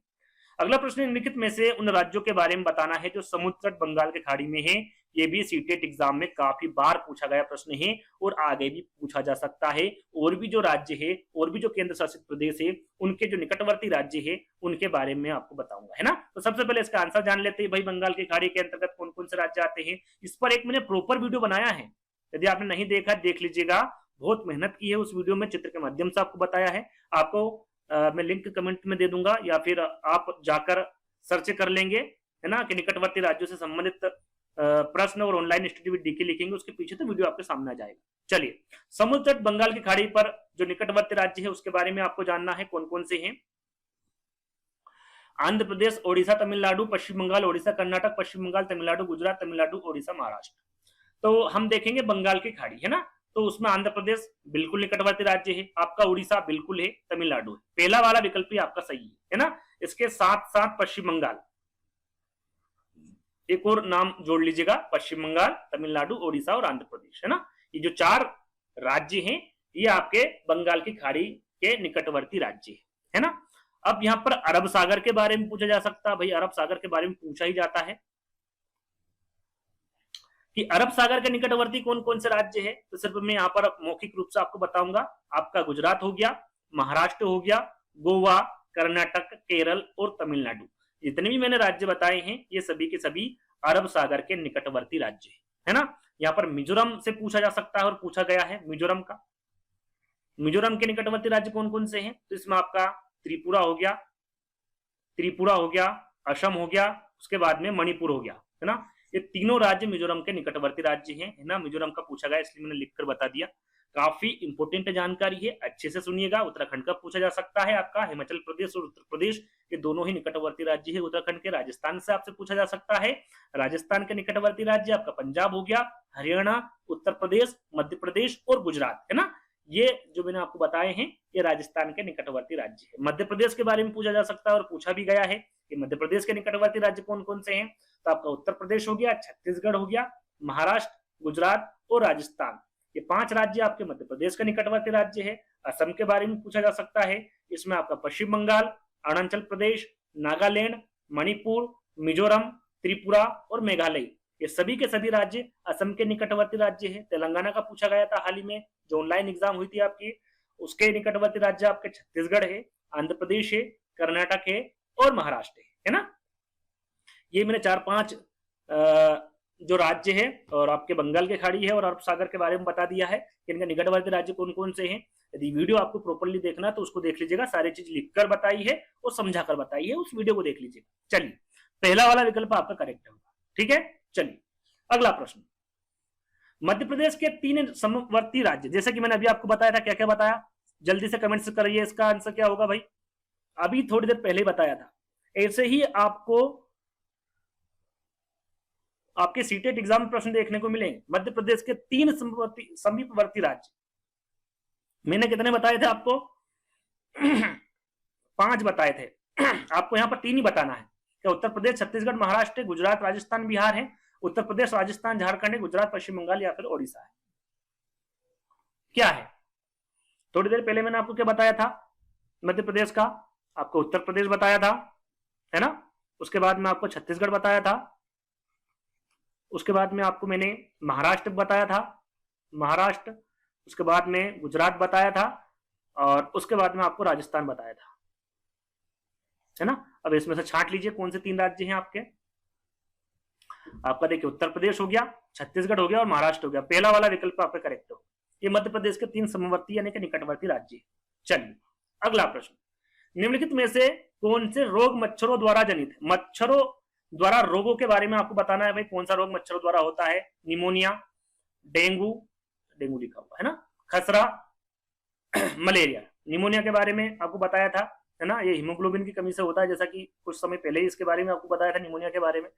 अगला प्रश्न, निम्नलिखित में से उन राज्यों के बारे में बताना है जो समुद्र तट बंगाल की खाड़ी में है। ये भी सीटेट एग्जाम में काफी बार पूछा गया प्रश्न है और आगे भी पूछा जा सकता है। और भी जो राज्य है और भी जो केंद्र शासित प्रदेश है उनके जो निकटवर्ती राज्य है उनके बारे में आपको बताऊंगा, है ना। तो सबसे पहले इसका आंसर जान लेते हैं भाई, बंगाल की खाड़ी के अंतर्गत कौन कौन से राज्य आते हैं। इस पर एक मैंने प्रॉपर वीडियो बनाया है, यदि आपने नहीं देखा देख लीजिएगा, बहुत मेहनत की है उस वीडियो में, चित्र के माध्यम से आपको बताया है। आपको मैं लिंक कमेंट में दे दूंगा या फिर आप जाकर सर्च कर लेंगे, है ना, कि निकटवर्ती राज्यों से संबंधित प्रश्न और ऑनलाइन स्टडी विद डीके लिखेंगे, उसके पीछे तो वीडियो आपके सामने आ जाएगा। चलिए, समुद्र तट बंगाल की खाड़ी पर जो निकटवर्ती राज्य है उसके बारे में आपको जानना है कौन कौन से हैं। आंध्र प्रदेश, ओडिशा, तमिलनाडु, पश्चिम बंगाल, ओडिशा, कर्नाटक, पश्चिम बंगाल, तमिलनाडु, गुजरात, तमिलनाडु, ओडिशा, महाराष्ट्र। तो हम देखेंगे बंगाल की खाड़ी, है ना, तो उसमें आंध्र प्रदेश बिल्कुल निकटवर्ती राज्य है, आपका उड़ीसा बिल्कुल है, तमिलनाडु है। पहला वाला विकल्प ही आपका सही है ना। इसके साथ साथ पश्चिम बंगाल, एक और नाम जोड़ लीजिएगा, पश्चिम बंगाल, तमिलनाडु, ओडिशा और आंध्र प्रदेश, है ना। ये जो 4 राज्य हैं ये आपके बंगाल की खाड़ी के निकटवर्ती राज्य है ना। अब यहाँ पर अरब सागर के बारे में पूछा जा सकता है, भाई अरब सागर के बारे में पूछा ही जाता है कि अरब सागर के निकटवर्ती कौन कौन से राज्य है। तो सिर्फ मैं यहाँ पर मौखिक रूप से आपको बताऊंगा। आपका गुजरात हो गया, महाराष्ट्र हो गया, गोवा, कर्नाटक, केरल और तमिलनाडु। जितने भी मैंने राज्य बताए हैं ये सभी के सभी अरब सागर के निकटवर्ती राज्य है ना। यहाँ पर मिजोरम से पूछा जा सकता है और पूछा गया है मिजोरम का। मिजोरम के निकटवर्ती राज्य कौन कौन से हैं, तो इसमें आपका त्रिपुरा हो गया, असम हो गया, उसके बाद में मणिपुर हो गया, है ना। ये तीनों राज्य मिजोरम के निकटवर्ती राज्य हैं, है ना। मिजोरम का पूछा गया इसलिए मैंने लिखकर बता दिया। काफी इंपोर्टेंट जानकारी है, अच्छे से सुनिएगा। उत्तराखंड का पूछा जा सकता है आपका, हिमाचल प्रदेश और उत्तर प्रदेश के दोनों ही निकटवर्ती राज्य है उत्तराखंड के। राजस्थान से आपसे पूछा जा सकता है, राजस्थान के निकटवर्ती राज्य आपका पंजाब हो गया, हरियाणा, उत्तर प्रदेश, मध्य प्रदेश और गुजरात, है ना। ये जो मैंने आपको बताए हैं ये राजस्थान के निकटवर्ती राज्य है। मध्य प्रदेश के बारे में पूछा जा सकता है और पूछा भी गया है कि मध्य प्रदेश के निकटवर्ती राज्य कौन कौन से हैं। तो आपका उत्तर प्रदेश हो गया, छत्तीसगढ़ हो गया, महाराष्ट्र, गुजरात और राजस्थान, ये 5 राज्य आपके मध्य प्रदेश के निकटवर्ती राज्य है। असम के बारे में पूछा जा सकता है, इसमें आपका पश्चिम बंगाल, अरुणाचल प्रदेश, नागालैंड, मणिपुर, मिजोरम, त्रिपुरा और मेघालय, ये सभी के सभी राज्य असम के निकटवर्ती राज्य है। तेलंगाना का पूछा गया था हाल ही में, जो ऑनलाइन एग्जाम हुई थी आपकी, उसके निकटवर्ती राज्य आपके छत्तीसगढ़ है, आंध्र प्रदेश है, कर्नाटक है और महाराष्ट्र है ना। ये मैंने 4-5 जो राज्य है और आपके बंगाल के खाड़ी है और अरब सागर के बारे में बता दिया है कि इनके निकटवर्ती राज्य कौन कौन से हैं। यदि वीडियो आपको प्रॉपर्ली देखना है तो उसको देख लीजिएगा, सारी चीज लिखकर बताई है और समझा कर बताई है, उस वीडियो को देख लीजिएगा। चलिए, पहला वाला विकल्प आपका करेक्ट होगा, ठीक है। चलिए अगला प्रश्न, मध्य प्रदेश के 3 समवर्ती राज्य, जैसे कि मैंने अभी आपको बताया था, क्या क्या बताया, जल्दी से कमेंट्स करिए, इसका आंसर क्या होगा भाई, अभी थोड़ी देर पहले बताया था। ऐसे ही आपको आपके सीटेट एग्जाम में प्रश्न देखने को मिलेंगे। मध्य प्रदेश के 3 समीपवर्ती राज्य, मैंने कितने बताए थे आपको 5 बताए थे, आपको यहां पर 3 ही बताना है। क्या उत्तर प्रदेश, छत्तीसगढ़, महाराष्ट्र, गुजरात, राजस्थान, बिहार है। उत्तर प्रदेश, राजस्थान, झारखंड है, गुजरात, पश्चिम बंगाल या फिर ओडिशा है। क्या है, थोड़ी देर पहले मैंने आपको क्या बताया था, मध्य प्रदेश का आपको उत्तर प्रदेश बताया था, है ना। उसके बाद में आपको छत्तीसगढ़ बताया था, उसके बाद में आपको मैंने महाराष्ट्र बताया था, महाराष्ट्र, उसके बाद में गुजरात बताया था और उसके बाद में आपको राजस्थान बताया था, है ना। अब इसमें से छांट लीजिए कौन से 3 राज्य हैं आपके। आपका देखिए उत्तर प्रदेश हो गया, छत्तीसगढ़ हो गया और महाराष्ट्र हो गया। पहला वाला विकल्प आपका करेक्ट हो, ये मध्य प्रदेश के 3 समवर्ती यानी कि निकटवर्ती राज्य। चलिए अगला प्रश्न, निम्नलिखित में से कौन से रोग मच्छरों द्वारा जनित है। मच्छरों द्वारा रोगों के बारे में आपको बताना है भाई, कौन सा रोग मच्छरों द्वारा होता है। निमोनिया, डेंगू, डेंगू लिखा हुआ है ना, खसरा, मलेरिया। निमोनिया के बारे में आपको बताया था, है ना, ये हीमोग्लोबिन की कमी से होता है, जैसा कि कुछ समय पहले ही इसके बारे में आपको बताया था निमोनिया के बारे में।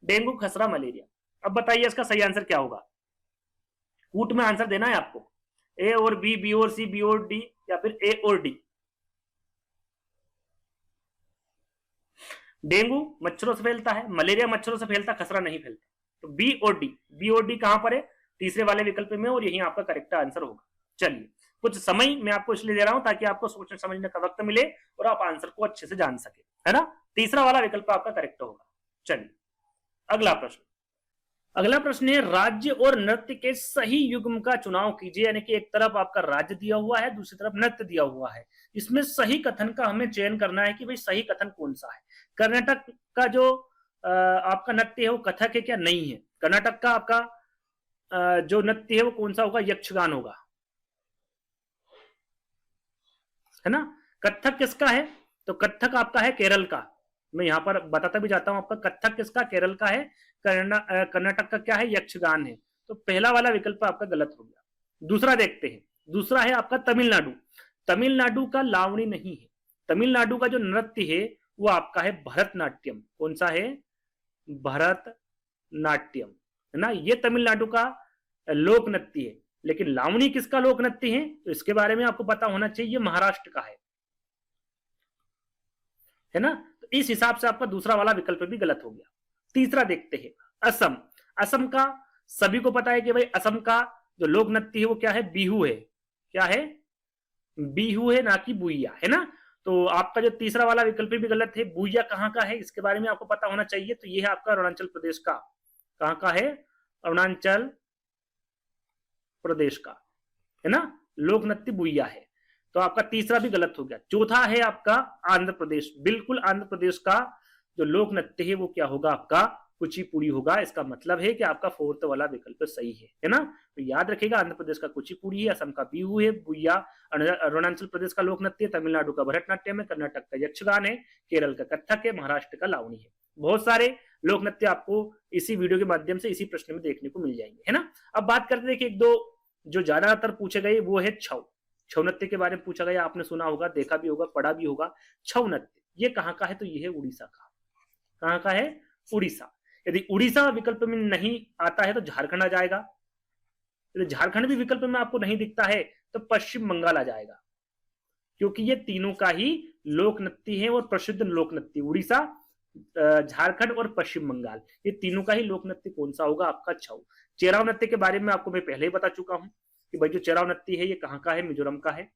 डेंगू, खसरा, मलेरिया। अब बताइए इसका सही आंसर क्या होगा, कूट में आंसर देना है आपको, ए और बी, बी और सी, बी और डी या फिर ए और डी। डेंगू मच्छरों से फैलता है, मलेरिया मच्छरों से फैलता, खसरा नहीं फैलता। तो बी और डी, बी और डी कहां पर है, तीसरे वाले विकल्प में, और यही आपका करेक्ट आंसर होगा। चलिए कुछ समय मैं आपको इसलिए दे रहा हूं ताकि आपको सोचने समझने का वक्त मिले और आप आंसर को अच्छे से जान सके, है ना। तीसरा वाला विकल्प आपका करेक्ट होगा। चलिए अगला प्रश्न, अगला प्रश्न है, राज्य और नृत्य के सही युग्म का चुनाव कीजिए। यानी कि एक तरफ आपका राज्य दिया हुआ है, दूसरी तरफ नृत्य दिया हुआ है, इसमें सही कथन का हमें चयन करना है कि भाई सही कथन कौन सा है। कर्नाटक का जो आपका नृत्य है वो कथक है क्या, नहीं है। कर्नाटक का आपका जो नृत्य है वो कौन सा होगा, यक्षगान होगा, है ना। कथक किसका है, तो कथक आपका है केरल का, मैं यहां पर बताता भी जाता हूं आपका, कथक किसका, केरल का है। कर्नाटक का क्या है, यक्षगान है। तो पहला वाला विकल्प आपका गलत हो गया। दूसरा देखते हैं, दूसरा है आपका तमिलनाडु। तमिलनाडु का लावणी नहीं है, तमिलनाडु का जो नृत्य है वो आपका है भरतनाट्यम। कौन सा है, भरतनाट्यम, है ना, ये तमिलनाडु का लोक नृत्य है। लेकिन लावणी किसका लोक नृत्य है, तो इसके बारे में आपको पता होना चाहिए, महाराष्ट्र का है ना। तो इस हिसाब से आपका दूसरा वाला विकल्प भी गलत हो गया। तीसरा देखते हैं, असम। असम का सभी को पता है कि भाई असम का जो लोक नृत्य है वो क्या है, बिहू है। क्या है, बिहू है, ना कि बुइया, है ना। तो आपका जो तीसरा वाला विकल्प भी गलत है। बुइया कहाँ का है इसके बारे में आपको पता होना चाहिए। तो ये है आपका अरुणाचल प्रदेश का, कहाँ का है, अरुणाचल प्रदेश का, है ना, लोक नृत्य बुइया है। तो आपका तीसरा भी गलत हो गया। चौथा है आपका आंध्र प्रदेश। बिल्कुल आंध्र प्रदेश का जो लोक नृत्य है वो क्या होगा, आपका कुचिपुड़ी होगा। इसका मतलब है कि आपका फोर्थ वाला विकल्प सही है ना। तो याद रखिएगा, आंध्र प्रदेश का कुचिपुड़ी है, असम का बिहू है, बुइया अरुणाचल प्रदेश का लोक नृत्य, तमिलनाडु का भरतनाट्यम है, कर्नाटक का यक्षगान है, केरल का कथक है, महाराष्ट्र का लावणी है। बहुत सारे लोक नृत्य आपको इसी वीडियो के माध्यम से इसी प्रश्न में देखने को मिल जाएंगे, है ना। अब बात करते हैं कि एक दो जो ज्यादातर पूछे गए वो है छऊ। छऊ नृत्य के बारे में पूछा गया, आपने सुना होगा, देखा भी होगा, पढ़ा भी होगा। छऊ नृत्य ये कहाँ का है, तो ये है उड़ीसा का। कहाँ का है, उड़ीसा। यदि उड़ीसा विकल्प में नहीं आता है तो झारखंड आ जाएगा। यदि झारखंड भी विकल्प में आपको नहीं दिखता है तो पश्चिम बंगाल आ जाएगा, क्योंकि ये तीनों का ही लोक नृत्य है और प्रसिद्ध लोक नृत्य। उड़ीसा, झारखंड और पश्चिम बंगाल, ये तीनों का ही लोक नृत्य कौन सा होगा, आपका छऊ। चेराव नृत्य के बारे में आपको मैं पहले ही बता चुका हूं। कि भाई जो चेरावनत्ती है ये कहाँ का है, मिजोरम का है।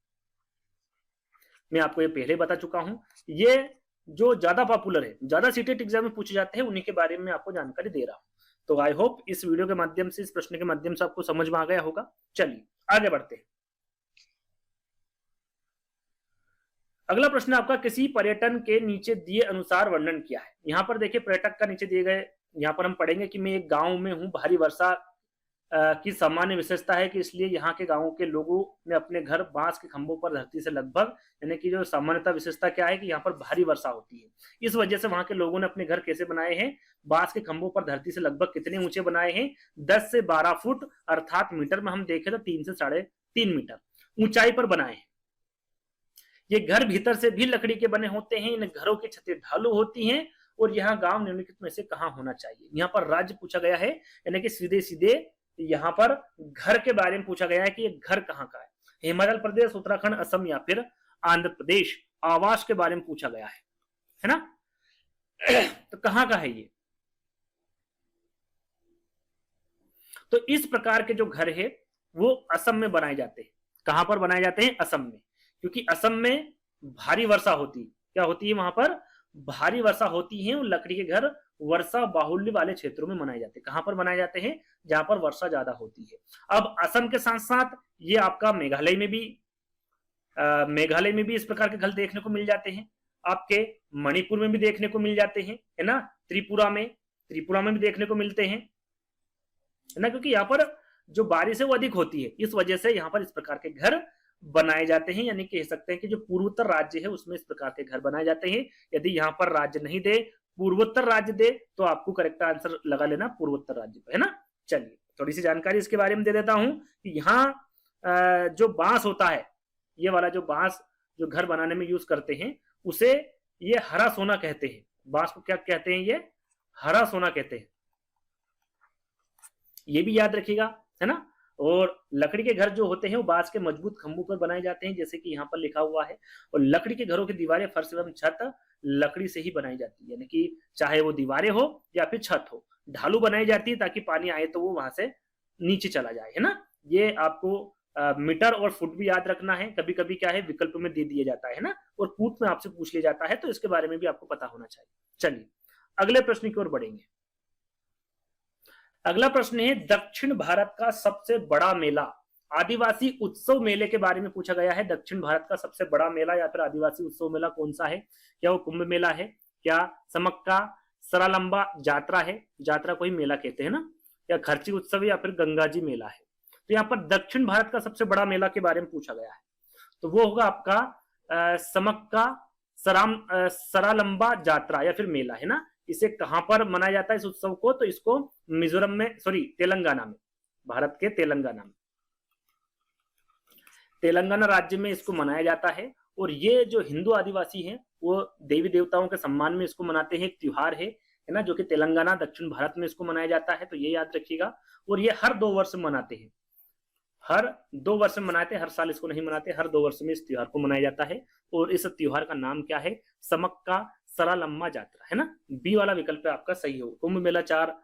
मैं आपको ये पहले बता चुका हूं। ये जो ज्यादा पॉपुलर है, ज्यादा सीटेट एग्जाम में पूछे जाते हैं, उन्हीं के बारे में आपको जानकारी दे रहा हूं। तो आई होप इस वीडियो के माध्यम से, इस प्रश्न के माध्यम से आपको समझ में आ गया होगा। चलिए आगे बढ़ते हैं। अगला प्रश्न आपका, किसी पर्यटन के नीचे दिए अनुसार वर्णन किया है। यहाँ पर देखिए पर्यटक का नीचे दिए गए, यहाँ पर हम पढ़ेंगे कि मैं एक गांव में हूँ, भारी वर्षा की सामान्य विशेषता है कि इसलिए यहाँ के गांवों के लोगों ने अपने घर बांस के खंभों पर धरती से लगभग, यानी कि जो सामान्यता विशेषता क्या है कि यहाँ पर भारी वर्षा होती है, इस वजह से वहां के लोगों ने अपने घर कैसे बनाए हैं, बांस के खंभों पर धरती से लगभग कितने ऊंचे बनाए हैं, 10 से 12 फुट अर्थात मीटर में हम देखें तो 3 से 3.5 मीटर ऊंचाई पर बनाए हैं। ये घर भीतर से भी लकड़ी के बने होते हैं। इन घरों की छतें ढालू होती हैं और यहाँ गांव निम्नलिखित में से कहाँ होना चाहिए। यहाँ पर राज्य पूछा गया है, यानी कि सीधे सीधे यहाँ पर घर के बारे में पूछा गया है कि ये घर कहाँ का है। हिमाचल प्रदेश, उत्तराखंड, असम या फिर आंध्र प्रदेश। आवास के बारे में पूछा गया है ना। तो कहाँ का है ये। तो इस प्रकार के जो घर है वो असम में बनाए जाते हैं। कहां पर बनाए जाते हैं, असम में, क्योंकि असम में भारी वर्षा होती है। क्या होती है वहां पर, भारी वर्षा होती है और लकड़ी के घर वर्षा बाहुल्य वाले क्षेत्रों में बनाए जाते हैं। कहां पर बनाए जाते हैं, जहां पर वर्षा ज्यादा होती है। अब असम के साथ साथ ये आपका मेघालय में भी इस प्रकार के घर देखने को मिल जाते हैं। आपके मणिपुर में भी देखने को मिल जाते हैं, है ना। त्रिपुरा में भी देखने को मिलते हैं, है ना, क्योंकि यहाँ पर जो बारिश है वो अधिक होती है, इस वजह से यहाँ पर इस प्रकार के घर बनाए जाते हैं। यानी कह सकते हैं कि जो पूर्वोत्तर राज्य है उसमें इस प्रकार के घर बनाए जाते हैं। यदि यहाँ पर राज्य नहीं दे, पूर्वोत्तर राज्य दे, तो आपको करेक्ट आंसर लगा लेना पूर्वोत्तर राज्य पर, है ना। चलिए थोड़ी सी जानकारी इसके बारे में दे देता हूं कि यहाँ जो बांस होता है, ये वाला जो बांस जो घर बनाने में यूज करते हैं, उसे ये हरा सोना कहते हैं। बांस को क्या कहते हैं, ये हरा सोना कहते हैं, ये भी याद रखिएगा, है ना। और लकड़ी के घर जो होते हैं वो बांस के मजबूत खंभों पर बनाए जाते हैं, जैसे कि यहाँ पर लिखा हुआ है। और लकड़ी के घरों की दीवारें, फर्श एवं छत लकड़ी से ही बनाई जाती है, यानी कि चाहे वो दीवारें हो या फिर छत हो, ढालू बनाई जाती है ताकि पानी आए तो वो वहां से नीचे चला जाए, है ना। ये आपको मीटर और फुट भी याद रखना है। कभी कभी क्या है विकल्प में दे दिया जाता है ना, और फुट में आपसे पूछ लिया जाता है, तो इसके बारे में भी आपको पता होना चाहिए। चलिए अगले प्रश्न की ओर बढ़ेंगे। अगला प्रश्न है, दक्षिण भारत का सबसे बड़ा मेला, आदिवासी उत्सव मेले के बारे में पूछा गया है। दक्षिण भारत का सबसे बड़ा मेला या फिर आदिवासी उत्सव मेला कौन सा है। क्या वो कुंभ मेला है, क्या समक्का सरालंबा जात्रा है, जात्रा को ही मेला कहते हैं ना, या खर्ची उत्सव है, या फिर गंगा जी मेला है। तो यहाँ पर दक्षिण भारत का सबसे बड़ा मेला के बारे में पूछा गया है, तो वो होगा आपका समक्का सरालंबा जात्रा या फिर मेला, है ना। इसे कहां पर मनाया जाता है इस उत्सव को, तो इसको मिजोरम में, सॉरी तेलंगाना में, भारत के तेलंगाना राज्य में इसको मनाया जाता है। और ये जो हिंदू आदिवासी हैं वो देवी देवताओं के सम्मान में इसको मनाते हैं, एक त्योहार है ना, जो कि तेलंगाना दक्षिण भारत में इसको मनाया जाता है, तो ये याद रखिएगा। और ये हर 2 वर्ष में मनाते हैं, हर 2 वर्ष में मनाते हैं, हर साल इसको नहीं मनाते, हर 2 वर्ष में इस त्योहार को मनाया जाता है। और इस त्योहार का नाम क्या है, समक्का सरालम्मा जात्रा, है ना। बी वाला विकल्प आपका सही हो। कुंभ मेला 4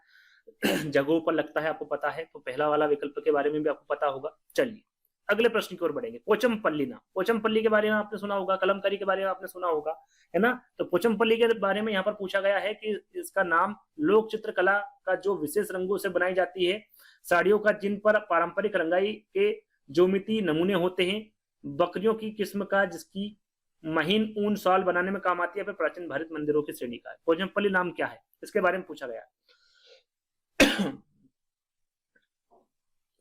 जगहों पर लगता है, आपको पता है, तो पहला वाला विकल्प के बारे में भी आपको पता होगा। चलिए अगले प्रश्न की ओर बढ़ेंगे। पोचमपल्ली नाम, पोचमपल्ली के बारे में आपने सुना होगा, कलमकरी के बारे में आपने सुना होगा, है ना। तो पोचमपल्ली के बारे में यहाँ पर पूछा गया है कि इसका नाम लोक चित्रकला का जो विशेष रंगों से बनाई जाती है, साड़ियों का जिन पर पारंपरिक रंगाई के ज्योमिति नमूने होते हैं, बकरियों की किस्म का जिसकी महीन ऊन शॉल बनाने में काम आती है, फिर प्राचीन भारत मंदिरों की श्रेणी का है। पोचमपल्ली नाम क्या है, इसके बारे में पूछा गया।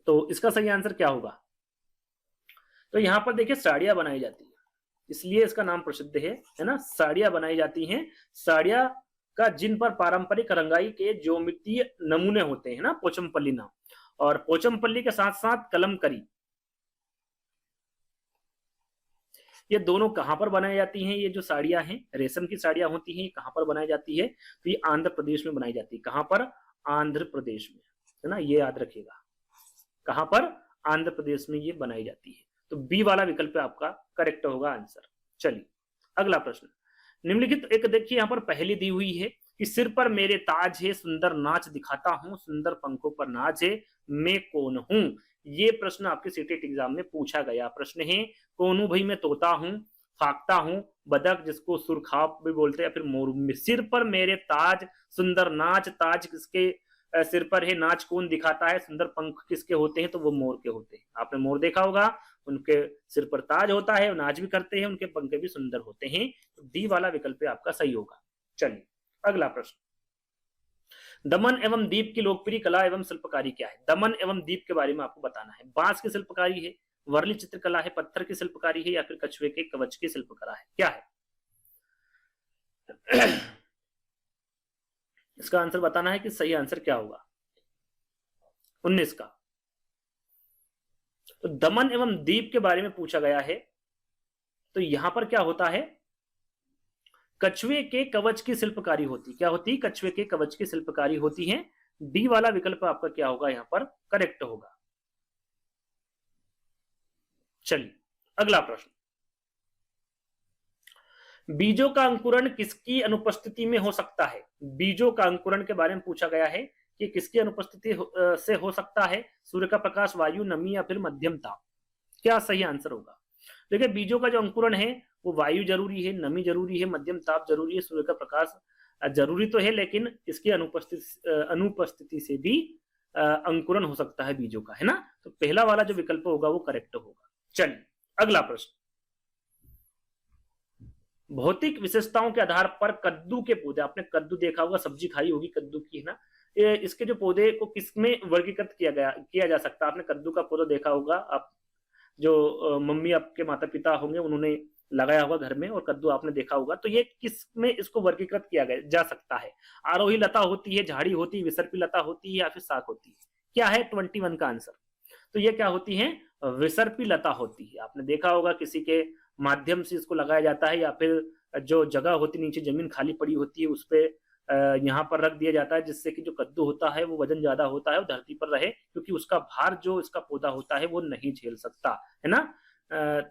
तो इसका सही आंसर क्या होगा, तो यहां पर देखिए साड़ियां बनाई जाती है, इसलिए इसका नाम प्रसिद्ध है ना। साड़ियां बनाई जाती हैं, साड़ियां का जिन पर पारंपरिक रंगाई के ज्योमितीय नमूने होते हैं ना, पोचमपल्ली नाम। और पोचमपल्ली के साथ साथ कलमकरी, ये दोनों कहां पर बनाई जाती हैं। ये जो साड़ियां हैं, रेशम की साड़ियां होती हैं, कहां पर बनाई जाती है, तो ये आंध्र प्रदेश में बनाई जाती है। कहां पर, आंध्र प्रदेश में, है ना, ये याद रखिएगा, कहां पर, आंध्र प्रदेश में ये बनाई जाती है। तो बी वाला विकल्प आपका करेक्ट होगा आंसर। चलिए अगला प्रश्न, निम्नलिखित एक देखिए यहाँ पर पहली दी हुई है कि सिर पर मेरे ताज है, सुंदर नाच दिखाता हूं, सुंदर पंखों पर नाच है, मैं कौन हूं। ये प्रश्न आपके सीटेट एग्जाम में पूछा गया प्रश्न है। कोनू भाई मैं तोता हूं, फाकता हूं, बदक जिसको सुरखाब भी बोलते हैं, फिर मोर, सिर पर मेरे ताज, सुंदर नाच, ताज किसके सिर पर है, नाच कौन दिखाता है, सुंदर पंख किसके होते हैं, तो वो मोर के होते हैं। आपने मोर देखा होगा, उनके सिर पर ताज होता है, नाच भी करते हैं, उनके पंख भी सुंदर होते हैं। तो डी वाला विकल्प आपका सही होगा। चलिए अगला प्रश्न, दमन एवं दीप की लोकप्रिय कला एवं शिल्पकारी क्या है? दमन एवं दीप के बारे में आपको बताना है। बांस की शिल्पकारी है, वर्ली चित्रकला है, पत्थर की शिल्पकारी है, या फिर कछुए के कवच की शिल्पकला है, क्या है? इसका आंसर बताना है कि सही आंसर क्या होगा 19 का। तो दमन एवं दीप के बारे में पूछा गया है, तो यहां पर क्या होता है, कछुए के कवच की शिल्पकारी होती, क्या होती? कछुए के कवच की शिल्पकारी होती है। डी वाला विकल्प आपका क्या होगा यहां पर करेक्ट होगा। चलिए अगला प्रश्न, बीजों का अंकुरण किसकी अनुपस्थिति में हो सकता है? बीजों का अंकुरण के बारे में पूछा गया है कि किसकी अनुपस्थिति से हो सकता है? सूर्य का प्रकाश, वायु, नमी, या फिर मध्यम ताप, क्या सही आंसर होगा? देखिए बीजों का जो अंकुरण है वो वायु जरूरी है, नमी जरूरी है, मध्यम ताप जरूरी है, सूर्य का प्रकाश जरूरी तो है, लेकिन इसकी अनुपस्थिति से भी अंकुरण हो सकता है बीजों का, है ना? तो पहला वाला जो विकल्प होगा वो करेक्ट होगा। चलिए अगला प्रश्न, भौतिक विशेषताओं के आधार पर कद्दू के पौधे, आपने कद्दू देखा होगा, सब्जी खाई होगी कद्दू की, है ना? इसके जो पौधे को किसमें वर्गीकृत किया जा सकता है? आपने कद्दू का पौधा देखा होगा, आप जो मम्मी आपके माता पिता होंगे उन्होंने लगाया होगा घर में, और कद्दू आपने देखा होगा। तो ये किस में इसको वर्गीकृत किया जा सकता है? आरोही लता होती है, झाड़ी होती है, विसर्पी लता होती है, या फिर शाख होती है? क्या है 21 का आंसर? तो ये क्या होती है? विसर्पी लता होती है। आपने देखा होगा किसी के माध्यम से इसको लगाया जाता है, या फिर जो जगह होती नीचे जमीन खाली पड़ी होती है उस पर यहाँ पर रख दिया जाता है, जिससे कि जो कद्दू होता है वो वजन ज्यादा होता है और धरती पर रहे, क्योंकि उसका भार जो इसका पौधा होता है वो नहीं झेल सकता, है ना?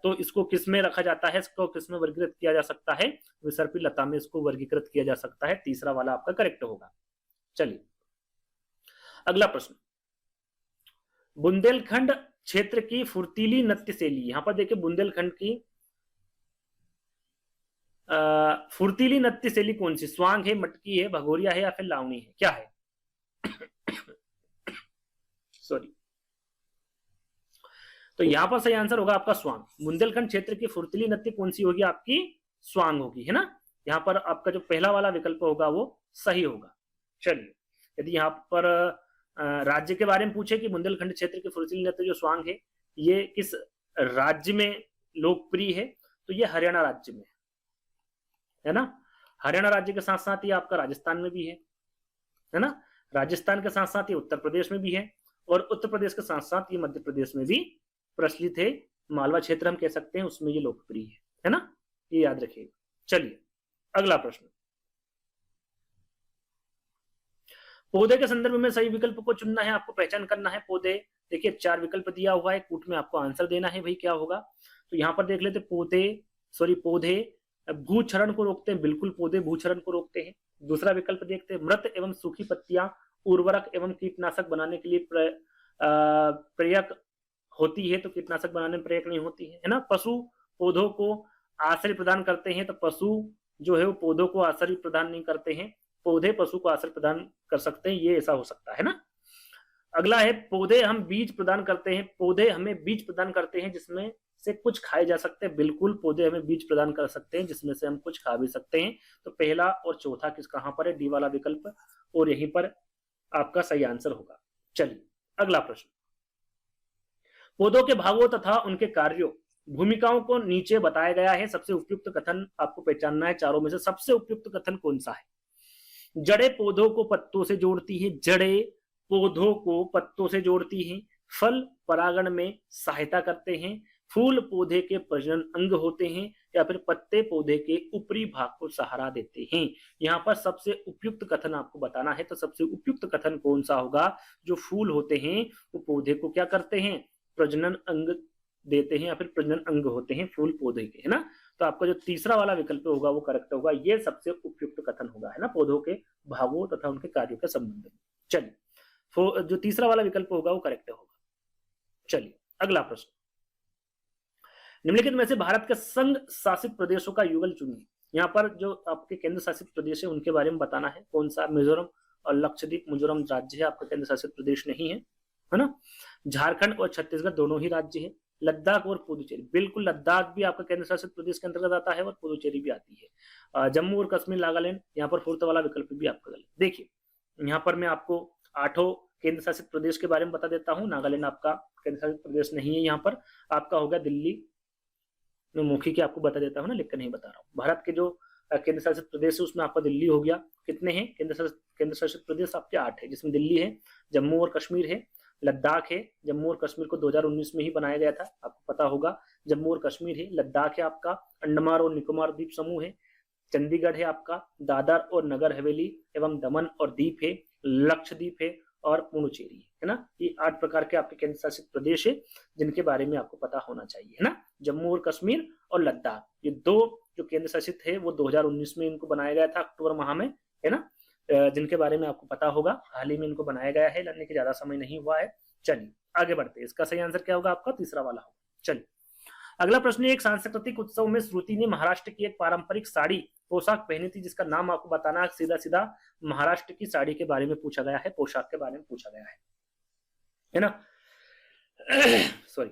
तो इसको किस में रखा जाता है, इसको किस में वर्गीकृत किया जा सकता है? विसर्पी लता में इसको वर्गीकृत किया जा सकता है। तीसरा वाला आपका करेक्ट होगा। चलिए अगला प्रश्न, बुंदेलखंड क्षेत्र की फुर्तीली नृत्य शैली, यहां पर देखिए बुंदेलखंड की फुर्तीली नृत्य शैली कौन सी? स्वांग है, मटकी है, भगोरिया है, या फिर लावणी है, क्या है? सॉरी, तो यहां पर सही आंसर होगा आपका स्वांग। बुंदेलखंड क्षेत्र की फुर्तीली नृत्य कौन सी होगी? आपकी स्वांग होगी, है ना? यहां पर आपका जो पहला वाला विकल्प होगा वो सही होगा। चलिए यदि यहाँ पर राज्य के बारे में पूछे कि बुंदेलखंड क्षेत्र की फुर्तीली नृत्य जो स्वांग है ये किस राज्य में लोकप्रिय है, तो ये हरियाणा राज्य में है ना? हरियाणा राज्य के साथ साथ ये आपका राजस्थान में भी है ना? राजस्थान के साथ साथ ये उत्तर प्रदेश में भी है, और उत्तर प्रदेश के साथ साथ ये मध्य प्रदेश में भी प्रचलित है। मालवा क्षेत्र हम कह सकते हैं उसमें ये लोकप्रिय है ना? ये याद रखिएगा। चलिए अगला प्रश्न, पौधे के संदर्भ में सही विकल्प को चुनना है, आपको पहचान करना है पौधे। देखिए 4 विकल्प दिया हुआ है, कूट में आपको आंसर देना है भाई क्या होगा। तो यहाँ पर देख लेते, पौधे भूक्षरण को रोकते हैं, बिल्कुल पौधे भूक्षरण को रोकते हैं। दूसरा विकल्प देखते हैं, मृत एवं सूखी पत्तियां उर्वरक एवं कीटनाशक बनाने के लिए प्रयक होती है, तो कीटनाशक बनाने में प्रयक नहीं होती है ना? पशु पौधों को आश्रय प्रदान करते हैं, तो पशु जो है वो पौधों को आश्रय प्रदान नहीं करते हैं, पौधे पशु को आश्रय प्रदान कर सकते हैं, ये ऐसा हो सकता है ना? अगला है, पौधे हम बीज प्रदान करते हैं, पौधे हमें बीज प्रदान करते हैं जिसमें से कुछ खाए जा सकते हैं, बिल्कुल पौधे हमें बीज प्रदान कर सकते हैं जिसमें से हम कुछ खा भी सकते हैं। तो पहला और चौथा किस कहां पर है? डी वाला विकल्प, और यहीं पर आपका सही आंसर होगा। चलिए अगला प्रश्न, पौधों के भागों तथा उनके कार्यों भूमिकाओं को नीचे बताया गया है, सबसे उपयुक्त कथन आपको पहचानना है। चारों में से सबसे उपयुक्त कथन कौन सा है? जड़ें पौधों को पत्तों से जोड़ती है, जड़ें पौधों को पत्तों से जोड़ती हैं, फल परागण में सहायता करते हैं, फूल पौधे के प्रजनन अंग होते हैं, या फिर पत्ते पौधे के ऊपरी भाग को सहारा देते हैं। यहाँ पर सबसे उपयुक्त कथन आपको बताना है, तो सबसे उपयुक्त कथन कौन सा होगा? जो फूल होते हैं वो पौधे को क्या करते हैं? प्रजनन अंग देते हैं, या फिर प्रजनन अंग होते हैं फूल पौधे के, है ना? तो आपका जो तीसरा वाला विकल्प होगा वो करेक्ट होगा, ये सबसे उपयुक्त कथन होगा, है ना? पौधों के भागों तथा उनके कार्यों के संबंध में। चलिए जो तीसरा वाला विकल्प होगा वो करेक्ट होगा। चलिए अगला प्रश्न, निम्नलिखित में से भारत के संघ शासित प्रदेशों का युगल चुनिए। यहाँ पर जो आपके केंद्र शासित प्रदेश है उनके बारे में बताना है, कौन सा। मिजोरम और लक्षद्वीप, मिजोरम राज्य है, आपका केंद्र शासित प्रदेश नहीं है, है ना। झारखंड और छत्तीसगढ़ दोनों ही राज्य है। लद्दाख और पुदुचेरी, बिल्कुल लद्दाख भी आपका केंद्र शासित प्रदेश के अंतर्गत आता है और पुदुचेरी भी आती है। जम्मू और कश्मीर, नागालैंड, यहाँ पर फोर्थ वाला विकल्प भी आपका गलत। देखिए यहाँ पर मैं आपको 8 केंद्र शासित प्रदेश के बारे में बता देता हूँ। नागालैंड आपका केंद्र शासित प्रदेश नहीं है। यहाँ पर आपका होगा दिल्ली, मैं मौखिक की आपको बता देता हूँ ना, लिख कर नहीं बता रहा हूँ। भारत के जो केंद्र शासित प्रदेश है उसमें आपका दिल्ली हो गया। कितने हैं केंद्र शासित प्रदेश? आपके 8 है, जिसमें दिल्ली है, जम्मू और कश्मीर है, लद्दाख है। जम्मू और कश्मीर को 2019 में ही बनाया गया था, आपको पता होगा। जम्मू और कश्मीर है, लद्दाख है आपका, अंडमान और निकोबार द्वीप समूह है, चंडीगढ़ है आपका, दादर और नगर हवेली एवं दमन और दीप है, लक्षद्वीप है और पुडुचेरी है ना। ये 8 प्रकार के आपके केंद्र शासित प्रदेश है जिनके बारे में आपको पता होना चाहिए, है ना। जम्मू और कश्मीर और लद्दाख, ये 2 जो केंद्र शासित है वो 2019 में इनको बनाया गया था, अक्टूबर माह में, है ना। जिनके बारे में आपको पता होगा, हाल ही में इनको बनाया गया है, यानी कि ज्यादा समय नहीं हुआ है। चलिए आगे बढ़ते हैं, इसका सही आंसर क्या होगा? आपका तीसरा वाला होगा। चलिए अगला प्रश्न, एक सांस्कृतिक उत्सव में श्रुति ने महाराष्ट्र की एक पारंपरिक साड़ी पोशाक पहनी थी जिसका नाम आपको बताना है। सीधा सीधा महाराष्ट्र की साड़ी के बारे में पूछा गया है, पोशाक के बारे में पूछा गया है ना। सॉरी,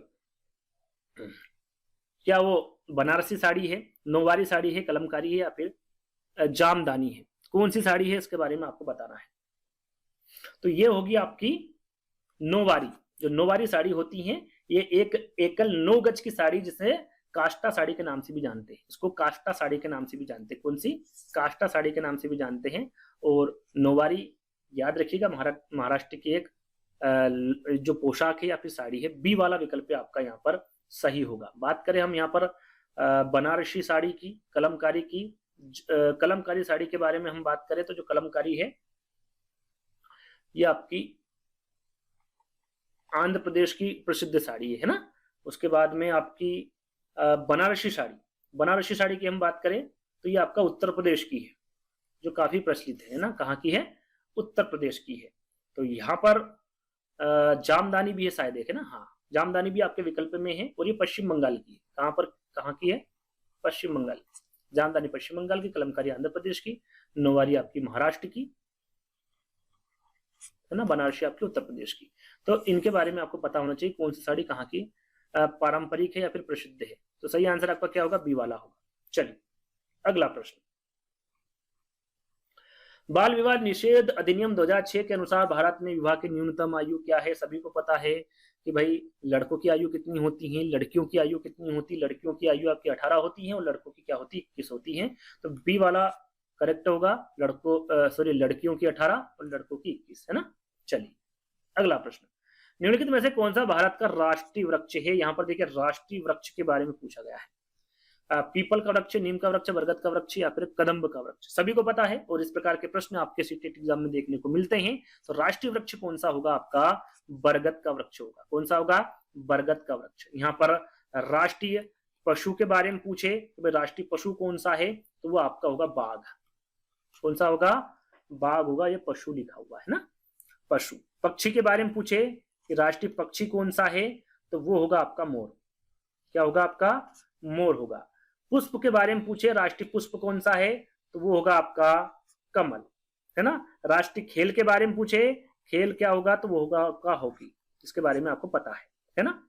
क्या वो बनारसी साड़ी है, नौवारी साड़ी है, कलमकारी है या फिर जामदानी है? कौन सी साड़ी है इसके बारे में आपको बताना है। तो ये होगी आपकी नौवारी। जो नौवारी साड़ी होती है ये एक एकल 9 गज की साड़ी, जिसे काष्टा साड़ी के नाम से भी जानते हैं। इसको काष्टा साड़ी के नाम से भी जानते हैं। कौन सी? काष्टा साड़ी के नाम से भी जानते हैं। और नौवारी याद रखिएगा, महाराष्ट्र की एक जो पोशाक है या फिर साड़ी है। बी वाला विकल्प आपका यहाँ पर सही होगा। बात करें हम यहाँ पर बनारसी साड़ी की, कलमकारी की, कलमकारी साड़ी के बारे में हम बात करें तो जो कलमकारी है ये आपकी आंध्र प्रदेश की प्रसिद्ध साड़ी है ना। उसके बाद में आपकी बनारसी साड़ी की हम बात करें तो ये आपका उत्तर प्रदेश की है, जो काफी प्रचलित है ना। कहाँ की है? उत्तर प्रदेश की है। तो यहाँ पर जामदानी भी है शायद, है ना। हाँ, जामदानी भी आपके विकल्प में है और ये पश्चिम बंगाल की है। कहाँ की है? पश्चिम बंगाल। जामदानी पश्चिम बंगाल की, कलमकारी आंध्र प्रदेश की, नौवारी आपकी महाराष्ट्र की, है ना, बनारसी आपकी उत्तर प्रदेश की। तो इनके बारे में आपको पता होना चाहिए कौन सी साड़ी कहाँ की पारंपरिक है या फिर प्रसिद्ध है। तो सही आंसर आपका क्या होगा? बी वाला होगा। चलिए अगला प्रश्न, बाल विवाह निषेध अधिनियम 2006 के अनुसार भारत में विवाह की न्यूनतम आयु क्या है? सभी को पता है कि भाई लड़कों की आयु कितनी होती है, लड़कियों की आयु कितनी होती है। लड़कियों की आयु आपकी 18 होती है और लड़कों की क्या होती है? 21 होती है। तो बी वाला करेक्ट होगा। लड़कियों की 18 और लड़कों की 21, है ना। चलिए अगला प्रश्न, निम्नलिखित में से कौन सा भारत का राष्ट्रीय वृक्ष है? यहाँ पर देखिए राष्ट्रीय वृक्ष के बारे में पूछा गया है। पीपल का वृक्ष, नीम का वृक्ष, बरगद का वृक्ष या फिर कदम्ब का वृक्ष? सभी को पता है और इस प्रकार के प्रश्न आपके सीटेट एग्जाम में देखने को मिलते हैं। तो राष्ट्रीय वृक्ष कौन सा होगा? आपका बरगद का वृक्ष होगा। कौन सा होगा? बरगद का वृक्ष। यहाँ पर राष्ट्रीय पशु के बारे में पूछे तो राष्ट्रीय पशु कौन सा है? तो वो आपका होगा बाघ। कौन सा होगा? बाघ होगा। ये पशु लिखा हुआ है ना, पशु। पक्षी के बारे में पूछे कि राष्ट्रीय पक्षी कौन सा है? तो वो होगा आपका मोर। क्या होगा? आपका मोर होगा। पुष्प के बारे में पूछे राष्ट्रीय पुष्प कौन सा है? तो वो होगा आपका कमल, है ना। राष्ट्रीय खेल के बारे में पूछे खेल क्या होगा? तो वो होगा आपका हॉकी। इसके बारे में आपको पता है ना।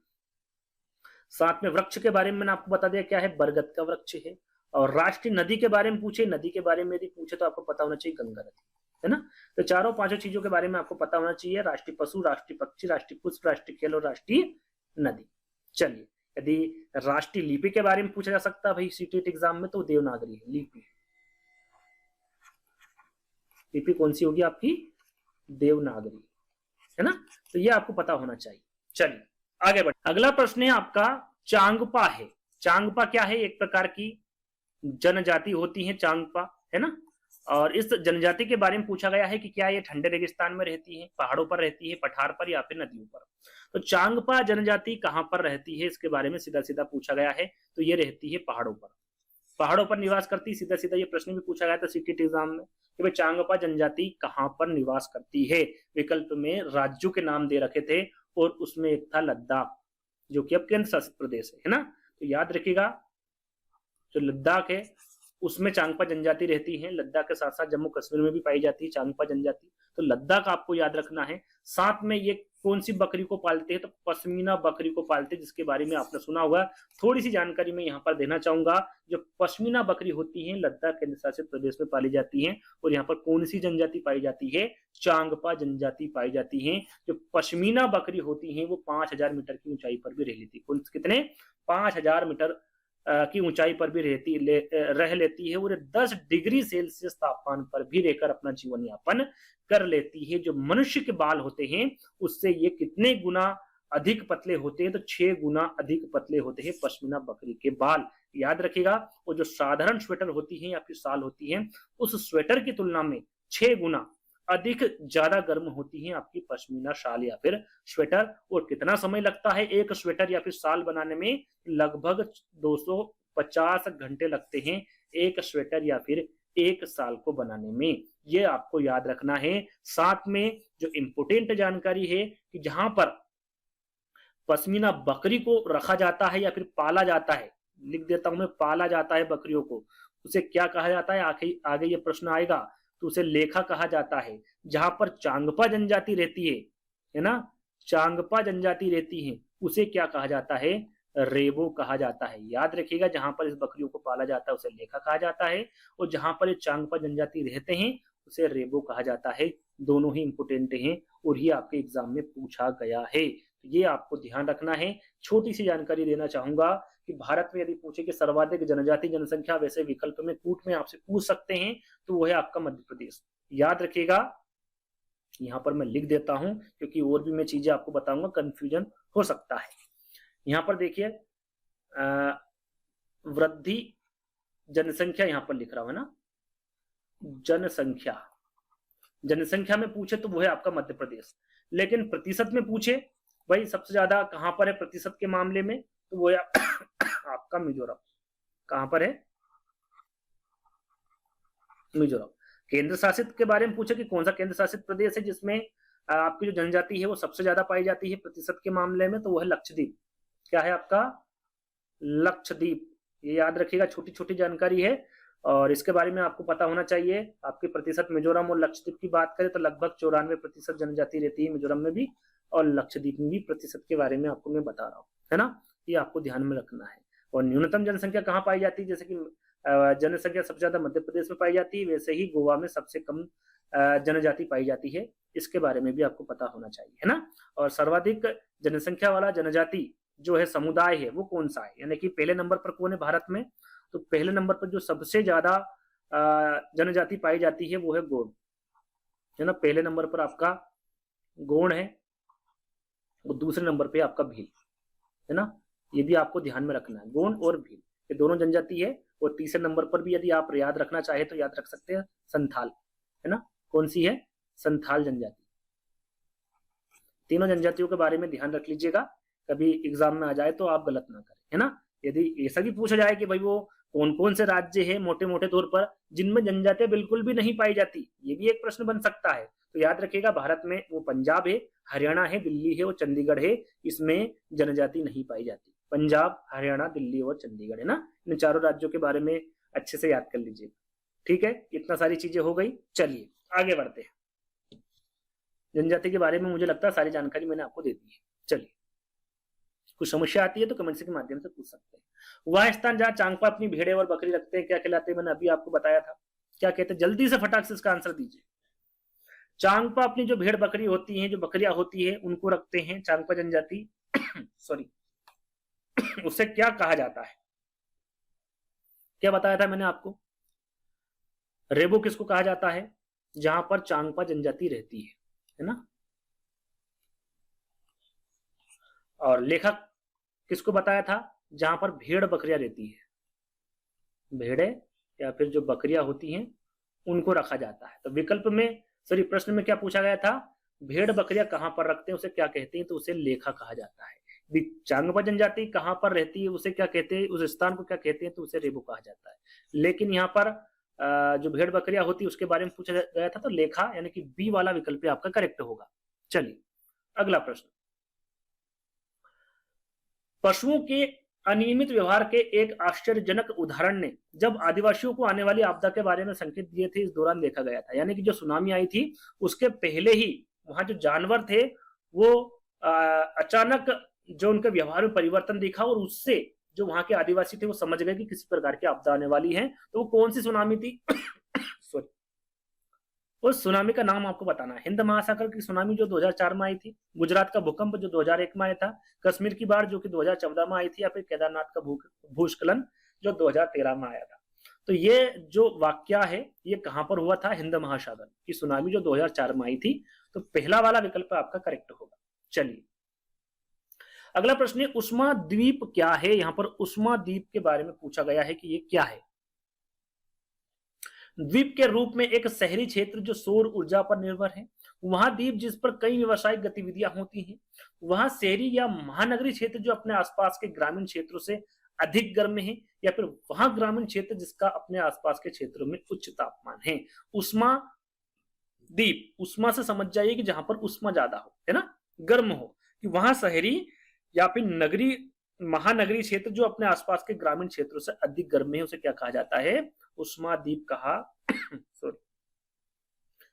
साथ में वृक्ष के बारे में मैंने आपको बता दिया क्या है, बरगद का वृक्ष है। और राष्ट्रीय नदी के बारे में पूछे, नदी के बारे में यदि पूछे तो आपको पता होना चाहिए गंगा नदी, है ना। तो चारों पांचों चीजों के बारे में आपको पता होना चाहिए, राष्ट्रीय पशु, राष्ट्रीय पक्षी, राष्ट्रीय पुष्प, राष्ट्रीय खेल और राष्ट्रीय नदी। चलिए यदि राष्ट्रीय लिपि के बारे में पूछा जा सकता है भाई सीटेट एग्जाम में, तो देवनागरी है लिपि। लिपि कौन सी होगी आपकी? देवनागरी, है ना। तो ये आपको पता होना चाहिए। चलिए आगे बढ़े, अगला प्रश्न है आपका चांगपा है। चांगपा क्या है? एक प्रकार की जनजाति होती है चांगपा, है ना। और इस जनजाति के बारे में पूछा गया है कि क्या ये ठंडे रेगिस्तान में रहती है, पहाड़ों पर रहती है, पठार पर या फिर नदियों पर। तो चांगपा जनजाति कहां पर रहती है इसके बारे में सीधा सीधा पूछा गया है। तो ये रहती है पहाड़ों पर, पहाड़ों पर निवास करती है। सीधा सीधा ये प्रश्न भी पूछा गया था सीटेट एग्जाम में कि भाई चांगपा जनजाति कहां पर निवास करती है। विकल्प में राज्यों के नाम दे रखे थे और उसमें एक था लद्दाख। जो कि अब केंद्र शासित प्रदेश है ना। तो याद रखिएगा जो लद्दाख है उसमें चांगपा जनजाति रहती है, लद्दाख के साथ साथ जम्मू कश्मीर में भी पाई जाती है चांगपा जनजाति। तो लद्दाख आपको याद रखना है। साथ में ये कौन सी बकरी को पालते हैं, तो पश्मीना बकरी को पालते हैं, जिसके बारे में आपने सुना होगा। थोड़ी सी जानकारी मैं यहाँ पर देना चाहूंगा। जो पश्मीना बकरी होती है लद्दाख केंद्र शासित प्रदेश में पाली जाती है, और यहाँ पर कौन सी जनजाति पाई जाती है, चांगपा जनजाति पाई जाती है। जो पश्मीना बकरी होती है वो 5000 मीटर की ऊंचाई पर भी रह लेती है। कितने, 5000 मीटर की ऊंचाई पर भी रह लेती है, और 10 डिग्री सेल्सियस तापमान पर भी रहकर अपना जीवन यापन कर लेती है। जो मनुष्य के बाल होते हैं उससे ये कितने गुना अधिक पतले होते हैं, तो 6 गुना अधिक पतले होते हैं पश्मीना बकरी के बाल। याद रखिएगा। और जो साधारण स्वेटर होती है या फिर शाल होती है, उस स्वेटर की तुलना में 6 गुना अधिक ज्यादा गर्म होती है आपकी पश्मीना शाल या फिर स्वेटर। और कितना समय लगता है एक स्वेटर या फिर शाल बनाने में, लगभग 250 घंटे लगते हैं एक स्वेटर या फिर एक शाल को बनाने में। ये आपको याद रखना है। साथ में जो इंपोर्टेंट जानकारी है कि जहां पर पश्मीना बकरी को रखा जाता है या फिर पाला जाता है, लिख देता हूं मैं, पाला जाता है बकरियों को, उसे क्या कहा जाता है, आगे ये प्रश्न आएगा, तो उसे लेखा कहा जाता है। जहां पर चांगपा जनजाति रहती है ना, चांगपा जनजाति रहती है, उसे क्या कहा जाता है, रेबो कहा जाता है। याद रखिएगा, जहां पर इस बकरियों को पाला जाता है उसे लेखा कहा जाता है, और जहां पर ये चांगपा जनजाति रहते हैं उसे रेबो कहा जाता है। दोनों ही इंपोर्टेंट हैं और ये आपके एग्जाम में पूछा गया है, तो ये आपको ध्यान रखना है। छोटी सी जानकारी देना चाहूंगा कि भारत में यदि पूछे कि सर्वाधिक जनजाति जनसंख्या, वैसे विकल्प में कूट में आपसे पूछ सकते हैं, तो वो है आपका मध्य प्रदेश। याद रखिएगा, यहाँ पर मैं लिख देता हूं क्योंकि और भी मैं चीजें आपको बताऊंगा, कंफ्यूजन हो सकता है। यहाँ पर देखिए वृद्धि जनसंख्या यहाँ पर लिख रहा हूं ना, जनसंख्या में पूछे तो वो है आपका मध्य प्रदेश। लेकिन प्रतिशत में पूछे, भाई सबसे ज्यादा कहां पर है प्रतिशत के मामले में, तो वो है आपका मिजोरम। कहां पर है, मिजोरम। केंद्र शासित के बारे में पूछे कि कौन सा केंद्र शासित प्रदेश है जिसमें आपकी जो जनजाति है वो सबसे ज्यादा पाई जाती है प्रतिशत के मामले में, तो वो है लक्षद्वीप। क्या है आपका, लक्षद्वीप। ये याद रखिएगा, छोटी छोटी जानकारी है और इसके बारे में आपको पता होना चाहिए। आपके प्रतिशत मिजोरम और लक्षद्वीप की बात करें तो लगभग 94% जनजाति रहती है मिजोरम में भी, और लक्षद्वीप में भी प्रतिशत के बारे में आपको मैं बता रहा हूँ, है ना। ये आपको ध्यान में रखना है। और न्यूनतम जनसंख्या कहाँ पाई जाती है, जैसे कि जनसंख्या सबसे ज्यादा मध्य प्रदेश में पाई जाती है, वैसे ही गोवा में सबसे कम जनजाति पाई जाती है। इसके बारे में भी आपको पता होना चाहिए, है ना। और सर्वाधिक जनसंख्या वाला जनजाति जो है समुदाय है वो कौन सा है, यानी कि पहले नंबर पर कौन है भारत में, तो पहले नंबर पर जो सबसे ज्यादा जनजाति पाई जाती है वो है गोंड, है ना। पहले नंबर पर आपका गोंड है और दूसरे नंबर पे आपका भील, है ना। ये भी आपको ध्यान में रखना है, गोंड और भील ये दोनों जनजाति है। और तीसरे नंबर पर भी यदि आप याद रखना चाहे तो याद रख सकते हैं संथाल, है ना। कौन सी है, संथाल जनजाति। तीनों जनजातियों के बारे में ध्यान रख लीजिएगा, कभी एग्जाम में आ जाए तो आप गलत ना करें, है ना। यदि ऐसा भी पूछा जाए कि भाई वो कौन कौन से राज्य है मोटे मोटे तौर पर जिनमें जनजातियां बिल्कुल भी नहीं पाई जाती, ये भी एक प्रश्न बन सकता है। तो याद रखिएगा, भारत में वो पंजाब है, हरियाणा है, दिल्ली है और चंडीगढ़ है, इसमें जनजाति नहीं पाई जाती। पंजाब, हरियाणा, दिल्ली और चंडीगढ़, है ना। इन चारों राज्यों के बारे में अच्छे से याद कर लीजिए, ठीक है। इतना सारी चीजें हो गई, चलिए आगे बढ़ते हैं। जनजाति के बारे में मुझे लगता है सारी जानकारी मैंने आपको दे दी है। चलिए, कुछ समस्या आती है तो कमेंट्स के माध्यम से पूछ सकते हैं। वह स्थान जहां चांगपा अपनी भेड़े और बकरी रखते हैं क्या कहलाते हैं, मैंने अभी आपको बताया था, क्या कहते हैं, जल्दी से फटाक से इसका आंसर दीजिए। चांगपा अपनी जो भेड़ बकरी होती हैं, जो बकरियां होती है, उनको रखते हैं चांगपा जनजाति सॉरी उसे क्या कहा जाता है, क्या बताया था मैंने आपको, रेबो किसको कहा जाता है, जहां पर चांगपा जनजाति रहती है ना। और लेखक किसको बताया था, जहां पर भेड़ बकरियां रहती है, भेड़े या फिर जो बकरियां होती हैं उनको रखा जाता है। तो विकल्प में सॉरी प्रश्न में क्या पूछा गया था, भेड़ बकरियां कहां पर रखते हैं उसे क्या कहते हैं, तो उसे लेखा कहा जाता है। चांगपा जनजाति कहां पर रहती है उसे क्या कहते हैं, उस स्थान को क्या कहते हैं, तो उसे रेबो कहा जाता है। लेकिन यहाँ पर जो भेड़ बकरियां होती है उसके बारे में पूछा गया था, तो लेखा यानी कि बी वाला विकल्प आपका करेक्ट होगा। चलिए अगला प्रश्न, पशुओं के अनियमित व्यवहार के एक आश्चर्यजनक उदाहरण ने जब आदिवासियों को आने वाली आपदा के बारे में संकेत दिए थे, इस दौरान देखा गया था। यानी कि जो सुनामी आई थी उसके पहले ही वहां जो जानवर थे वो अचानक जो उनके व्यवहार में परिवर्तन दिखा, और उससे जो वहां के आदिवासी थे वो समझ गए कि किसी प्रकार की आपदा आने वाली है। तो वो कौन सी सुनामी थी? सॉरी, उस सुनामी का नाम आपको बताना है। हिंद महासागर की सुनामी जो 2004 में आई थी, गुजरात का भूकंप जो 2001 में आया था, कश्मीर की बाढ़ जो कि 2014 में आई थी, या फिर केदारनाथ का भूस्खलन जो 2013 में आया था। तो ये जो वाक्य है ये कहां पर हुआ था? हिंद महासागर की सुनामी जो 2004 में आई थी। तो पहला वाला विकल्प आपका करेक्ट होगा। चलिए अगला प्रश्न है, उष्मा द्वीप क्या है? यहां पर उष्मा द्वीप के बारे में पूछा गया है कि ये क्या है। द्वीप के रूप में एक शहरी क्षेत्र जो सौर ऊर्जा पर निर्भर है, वहां द्वीप जिस पर कई व्यावसायिक गतिविधियां होती हैं, वहां शहरी या महानगरीय क्षेत्र जो अपने आसपास के ग्रामीण क्षेत्रों से अधिक गर्म है, या फिर वहां ग्रामीण क्षेत्र जिसका अपने आसपास के क्षेत्रों में उच्च तापमान है। उष्मा द्वीप, उष्मा से समझ जाइए कि जहां पर उष्मा ज्यादा हो, है ना, गर्म हो, कि वहां शहरी या फिर नगरीय महानगरीय क्षेत्र जो अपने आसपास के ग्रामीण क्षेत्रों से अधिक गर्म है, उसे क्या कहा जाता है? उष्मा द्वीप कहा सॉरी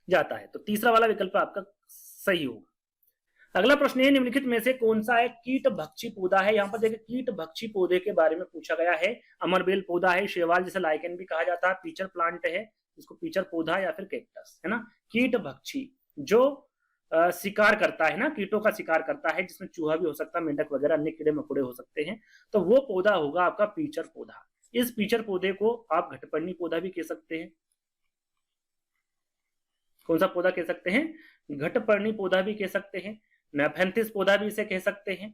जाता है। तो तीसरा वाला विकल्प आपका सही होगा। अगला प्रश्न है, निम्नलिखित में से कौन सा एक कीट भक्षी पौधा है? यहाँ पर देखिए कीट भक्षी पौधे के बारे में पूछा गया है। अमरबेल पौधा है, शैवाल जिसे लाइकेन भी कहा जाता है, पीचर प्लांट है, इसको पीचर पौधा या फिर कैक्टस, है ना। कीट भक्षी जो शिकार करता है ना, कीटों का शिकार करता है, जिसमें चूहा भी हो सकता है, मेंढक वगैरह अन्य कीड़े मकोड़े हो सकते हैं, तो वो पौधा होगा आपका पीचर पौधा। इस पीचर पौधे को आप घटपर्णी पौधा भी कह सकते हैं। कौन सा पौधा कह सकते हैं? घटपर्णी पौधा भी कह सकते हैं। नेफेंथिस पौधा भी इसे कह सकते हैं,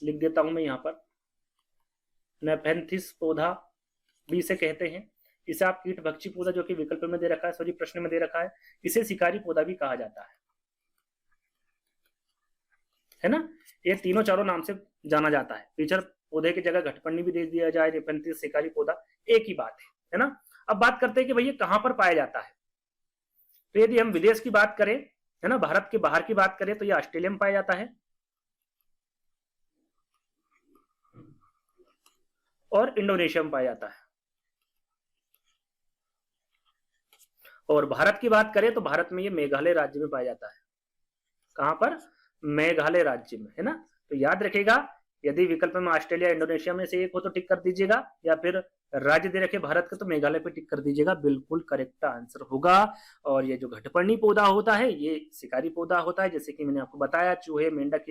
लिख देता हूं मैं यहां पर, नेफेंथिस पौधा भी इसे कहते हैं। इसे आप कीट भक्षी पौधा, जो कि विकल्प में दे रखा है, सॉरी प्रश्न में दे रखा है, इसे शिकारी पौधा भी कहा जाता है ना। ये तीनों चारों नाम से जाना जाता है। पीचर पौधे की जगह घटपर्णी भी दे दिया जाए, नेफेंथिस, शिकारी पौधा, एक ही बात है ना। अब बात करते हैं कि भैया कहां पर पाया जाता है। तो यदि हम विदेश की बात करें, है ना, भारत के बाहर की बात करें, तो यह ऑस्ट्रेलिया में पाया जाता है और इंडोनेशिया में पाया जाता है। और भारत की बात करें तो भारत में ये मेघालय राज्य में पाया जाता है। कहां पर? मेघालय राज्य में, है ना। तो याद रखिएगा, यदि विकल्प में ऑस्ट्रेलिया इंडोनेशिया में से एक हो तो टिक कर दीजिएगा, या फिर राज्य दे रखे भारत का तो मेघालय पे टिक कर दीजिएगा, बिल्कुल करेक्ट आंसर होगा। और ये जो घटपर्णी पौधा होता है ये शिकारी पौधा होता है, जैसे कि मैंने आपको बताया, चूहे, मेंढक,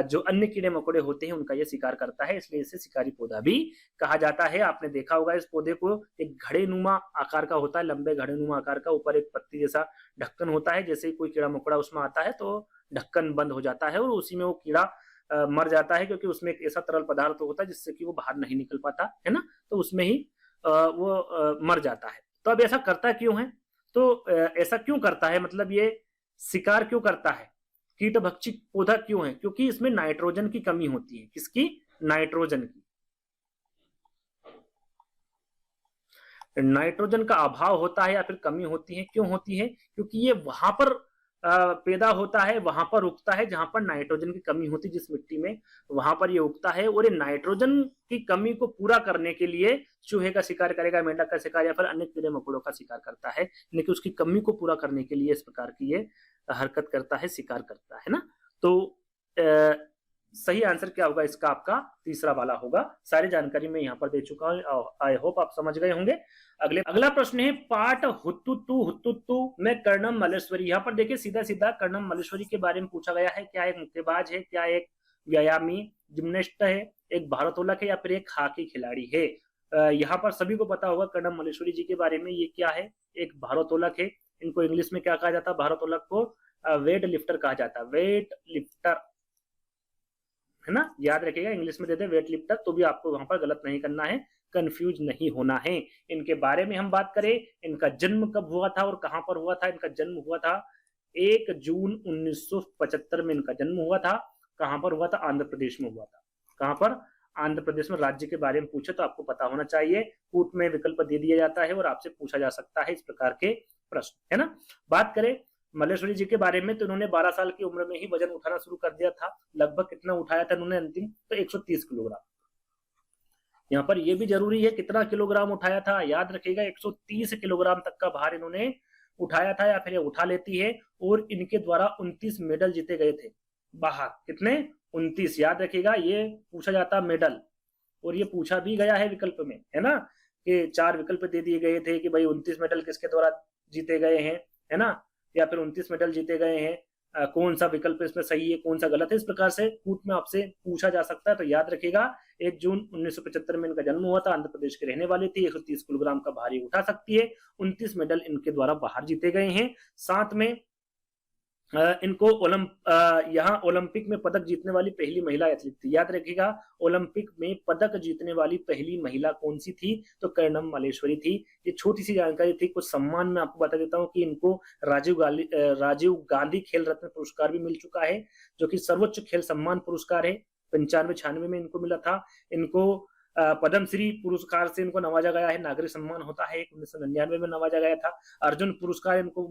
जो अन्य कीड़े मकोड़े होते हैं उनका ये शिकार करता है, इसलिए इसे शिकारी पौधा भी कहा जाता है। आपने देखा होगा इस पौधे को, एक घड़ेनुमा आकार का होता है, लंबे घड़ेनुमा आकार का, ऊपर एक पत्ती जैसा ढक्कन होता है, जैसे कोई कीड़ा मकोड़ा उसमें आता है तो ढक्कन बंद हो जाता है और उसी में वो कीड़ा मर जाता है, क्योंकि उसमें एक ऐसा तरल पदार्थ होता है जिससे कि वो बाहर नहीं निकल पाता, है ना। तो उसमें ही वो मर जाता है। तो अब ऐसा करता क्यों है? तो ऐसा क्यों करता है, मतलब ये शिकार क्यों करता है, कीट भक्षी पौधा क्यों है? क्योंकि इसमें नाइट्रोजन की कमी होती है। किसकी? नाइट्रोजन की। नाइट्रोजन का अभाव होता है या फिर कमी होती है। क्यों होती है? क्योंकि ये वहां पर पैदा होता है, वहां पर उगता है जहां पर नाइट्रोजन की कमी होती है, जिस मिट्टी में, वहां पर ये उगता है। और ये नाइट्रोजन की कमी को पूरा करने के लिए चूहे का शिकार करेगा, मेंढक का शिकार या फिर अन्य कीड़े मकोड़ों का शिकार करता है, लेकिन उसकी कमी को पूरा करने के लिए इस प्रकार की ये हरकत करता है, शिकार करता है ना। तो सही आंसर क्या होगा इसका? आपका तीसरा वाला होगा। सारी जानकारी मैं यहाँ पर दे चुका हूँ, आई होप आप समझ गए होंगे। अगला प्रश्न है, पाठ हुत्तुतु में कर्णम मल्लेश्वरी। यहाँ पर देखिए सीधा सीधा कर्णम मल्लेश्वरी के बारे में पूछा गया है। क्या एक मुक्केबाज है, क्या एक व्यायामी जिम्नास्ट है, एक भारोत्तोलक है, या फिर एक हॉकी खिलाड़ी है? यहाँ पर सभी को पता होगा कर्णम मल्लेश्वरी जी के बारे में। ये क्या है? एक भारोत्तोलक है। इनको इंग्लिश में क्या कहा जाता है? भारोत्तोलक को वेट लिफ्टर कहा जाता है, वेट लिफ्टर, है ना। याद रखिएगा, इंग्लिश में देते वेट लिफ्टर, तो भी आपको वहां पर गलत नहीं करना है, कंफ्यूज नहीं होना है। इनके बारे में हम बात करें, इनका जन्म कब हुआ था और कहां पर हुआ था? इनका जन्म हुआ था 1 जून 1975 में इनका जन्म हुआ था। कहां पर हुआ था? आंध्र प्रदेश में हुआ था। कहां पर? आंध्र प्रदेश में। राज्य के बारे में पूछे तो आपको पता होना चाहिए, कूट में विकल्प दे दिया जाता है और आपसे पूछा जा सकता है इस प्रकार के प्रश्न, है ना। बात करें मल्लेश्वरी जी के बारे में, तो इन्होंने 12 साल की उम्र में ही वजन उठाना शुरू कर दिया था। लगभग कितना उठाया था इन्होंने अंतिम, तो 130 किलोग्राम। यहाँ पर यह भी जरूरी है कितना किलोग्राम उठाया था, याद रखिएगा 130 किलोग्राम तक का भार इन्होंने उठाया था, या फिर ये उठा लेती है। और इनके द्वारा 29 मेडल जीते गए थे बाहर। कितने? 29। याद रखिएगा, ये पूछा जाता मेडल, और ये पूछा भी गया है विकल्प में, है ना, कि 4 विकल्प दे दिए गए थे कि भाई 29 मेडल किसके द्वारा जीते गए हैं, है ना, या फिर 29 मेडल जीते गए हैं, कौन सा विकल्प इसमें सही है, कौन सा गलत है। इस प्रकार से कूट में आपसे पूछा जा सकता है। तो याद रखिएगा 1 जून 1975 में इनका जन्म हुआ था, आंध्र प्रदेश के रहने वाले थे, 130 किलोग्राम का भारी उठा सकती है, 29 मेडल इनके द्वारा बाहर जीते गए हैं। साथ में इनको यहाँ ओलंपिक में पदक जीतने वाली पहली महिला एथलीट थी। याद रखिएगा, ओलंपिक में पदक जीतने वाली पहली महिला कौन सी थी, तो कर्णम मालेश्वरी थी। ये छोटी सी जानकारी थी। कुछ सम्मान मैं आपको बता देता हूँ कि इनको राजीव गांधी खेल रत्न पुरस्कार भी मिल चुका है, जो कि सर्वोच्च खेल सम्मान पुरस्कार है। 95-96 में इनको मिला था। इनको पद्मश्री पुरस्कार से इनको नवाजा गया है। नागरिक सम्मान होता है 1999 में नवाजा गया था। अर्जुन पुरस्कार इनको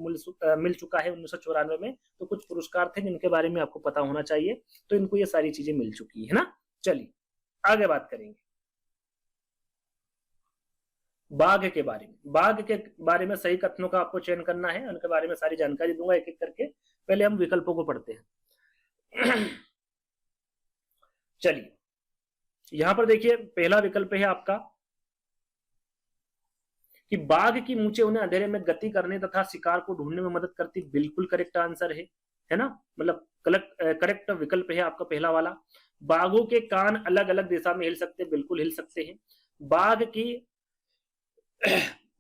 मिल चुका है 1994 में। तो कुछ पुरस्कार थे जिनके बारे में आपको पता होना चाहिए। तो इनको ये सारी चीजें मिल चुकी है ना। चलिए आगे बात करेंगे बाघ के बारे में। बाघ के बारे में सही कथनों का आपको चयन करना है, उनके बारे में सारी जानकारी दूंगा एक एक करके। पहले हम विकल्पों को पढ़ते हैं। चलिए यहां पर देखिए, पहला विकल्प है आपका कि बाघ की मूंछें उन्हें अंधेरे में गति करने तथा शिकार को ढूंढने में मदद करती। बिल्कुल करेक्ट आंसर है ना, मतलब करेक्ट विकल्प है आपका पहला वाला। बाघों के कान अलग अलग दिशा में हिल सकते, बिल्कुल हिल सकते हैं। बाघ की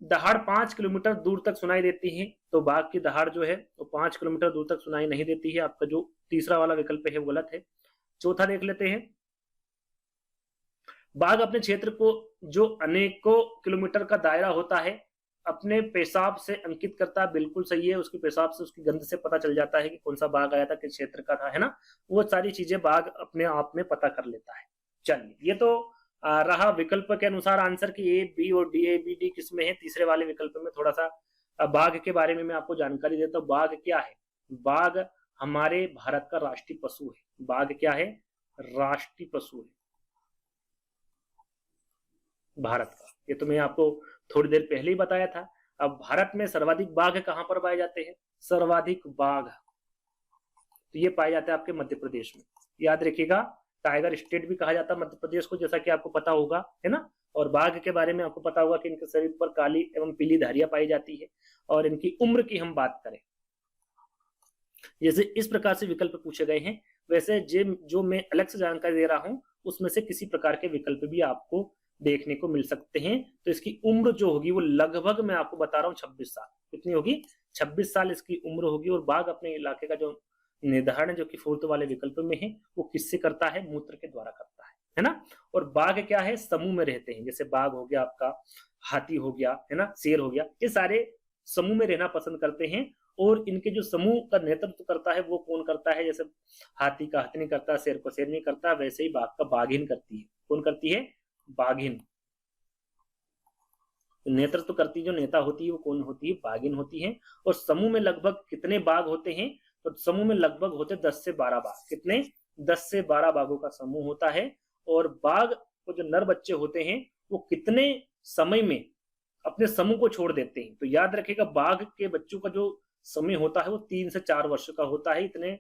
दहाड़ 5 किलोमीटर दूर तक सुनाई देती है, तो बाघ की दहाड़ जो है वो 5 किलोमीटर दूर तक सुनाई नहीं देती है। आपका जो तीसरा वाला विकल्प है वो गलत है। चौथा देख लेते हैं। बाघ अपने क्षेत्र को जो अनेकों किलोमीटर का दायरा होता है अपने पेशाब से अंकित करता है। बिल्कुल सही है, उसके पेशाब से, उसकी गंध से पता चल जाता है कि कौन सा बाघ आया था, किस क्षेत्र का था, है ना। वो सारी चीजें बाघ अपने आप में पता कर लेता है। चलिए ये तो रहा विकल्प के अनुसार आंसर की ए बी और डी। ए बी डी किसमें है? तीसरे वाले विकल्प में। थोड़ा सा बाघ के बारे में मैं आपको जानकारी देता हूँ। बाघ क्या है? बाघ हमारे भारत का राष्ट्रीय पशु है। बाघ क्या है? राष्ट्रीय पशु है भारत का। ये तो मैं आपको थोड़ी देर पहले ही बताया था। अब भारत में सर्वाधिक बाघ कहां पर पाए जाते हैं? सर्वाधिक बाघ तो ये पाए जाते हैं आपके मध्य प्रदेश में। याद रखिएगा, टाइगर स्टेट भी कहा जाता है मध्य प्रदेश को, जैसा कि आपको पता होगा, है ना। और बाघ के बारे में आपको पता होगा कि इनके शरीर पर काली एवं पीली धारियां पाई जाती है। और इनकी उम्र की हम बात करें, जैसे इस प्रकार से विकल्प पूछे गए हैं, वैसे जो मैं अलग से जानकारी दे रहा हूं उसमें से किसी प्रकार के विकल्प भी आपको देखने को मिल सकते हैं। तो इसकी उम्र जो होगी वो लगभग, मैं आपको बता रहा हूँ, 26 साल। कितनी होगी? 26 साल इसकी उम्र होगी। और बाघ अपने इलाके का जो निर्धारण जो कि फोर्थ वाले विकल्प में है वो किससे करता है? मूत्र के द्वारा करता है ना। और बाघ क्या है? समूह में रहते हैं। जैसे बाघ हो गया आपका, हाथी हो गया, है ना, शेर हो गया, ये सारे समूह में रहना पसंद करते हैं। और इनके जो समूह का नेतृत्व करता है वो कौन करता है? जैसे हाथी का हथनी करता है, शेर को शेरनी करता है, वैसे ही बाघ का बाघिन करती है। कौन करती है? बाघिन। नेतृत्व करती जो नेता होती है वो कौन होती है? बाघिन होती है। और समूह में लगभग कितने बाघ होते हैं? तो समूह में लगभग होते 10 से 12 बाघ। कितने? 10 से 12 बाघों का समूह होता है। और बाघ को जो नर बच्चे होते हैं वो कितने समय में अपने समूह को छोड़ देते हैं? तो याद रखिएगा, बाघ के बच्चों का जो समय होता है वो 3 से 4 वर्ष का होता है। इतने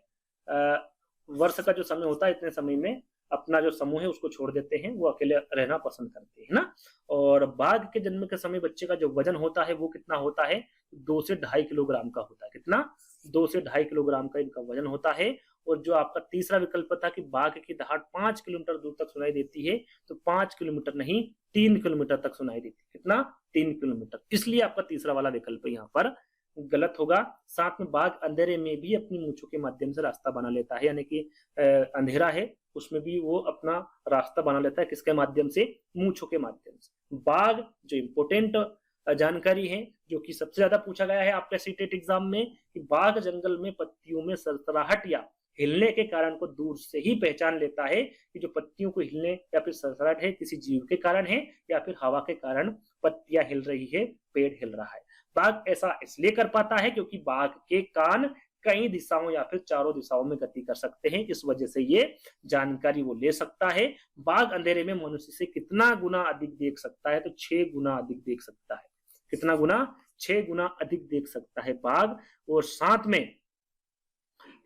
वर्ष का जो समय होता है, इतने समय में अपना जो समूह है उसको छोड़ देते हैं, वो अकेले रहना पसंद करते हैं ना। और बाघ के जन्म के समय बच्चे का जो वजन होता है वो कितना होता है? 2 से 2.5 किलोग्राम का होता है। कितना? 2 से 2.5 किलोग्राम का इनका वजन होता है। और जो आपका तीसरा विकल्प था कि बाघ की दहाड़ 5 किलोमीटर दूर तक सुनाई देती है, तो 5 किलोमीटर नहीं, 3 किलोमीटर तक सुनाई देती है। कितना? 3 किलोमीटर। इसलिए आपका तीसरा वाला विकल्प यहाँ पर गलत होगा। साथ में बाघ अंधेरे में भी अपनी मूंछों के माध्यम से रास्ता बना लेता है, यानी कि अंधेरा है उसमें भी वो अपना रास्ता बना लेता है। किसके माध्यम से? मूंछों के माध्यम से। बाघ जो इंपोर्टेंट जानकारी है, जो कि सबसे ज्यादा पूछा गया है आपके सीटेट एग्जाम में, कि बाघ जंगल में पत्तियों में सरसराहट या हिलने के कारण को दूर से ही पहचान लेता है कि जो पत्तियों को हिलने या फिर सरसराहट है किसी जीव के कारण है या फिर हवा के कारण पत्तियां हिल रही है, पेड़ हिल रहा है। बाघ ऐसा इसलिए कर पाता है क्योंकि बाघ के कान कई दिशाओं या फिर चारों दिशाओं में गति कर सकते हैं, इस वजह से ये जानकारी वो ले सकता है। बाघ अंधेरे में मनुष्य से कितना गुना अधिक देख सकता है, तो 6 गुना अधिक देख सकता है। कितना गुना? 6 गुना अधिक देख सकता है बाघ। और साथ में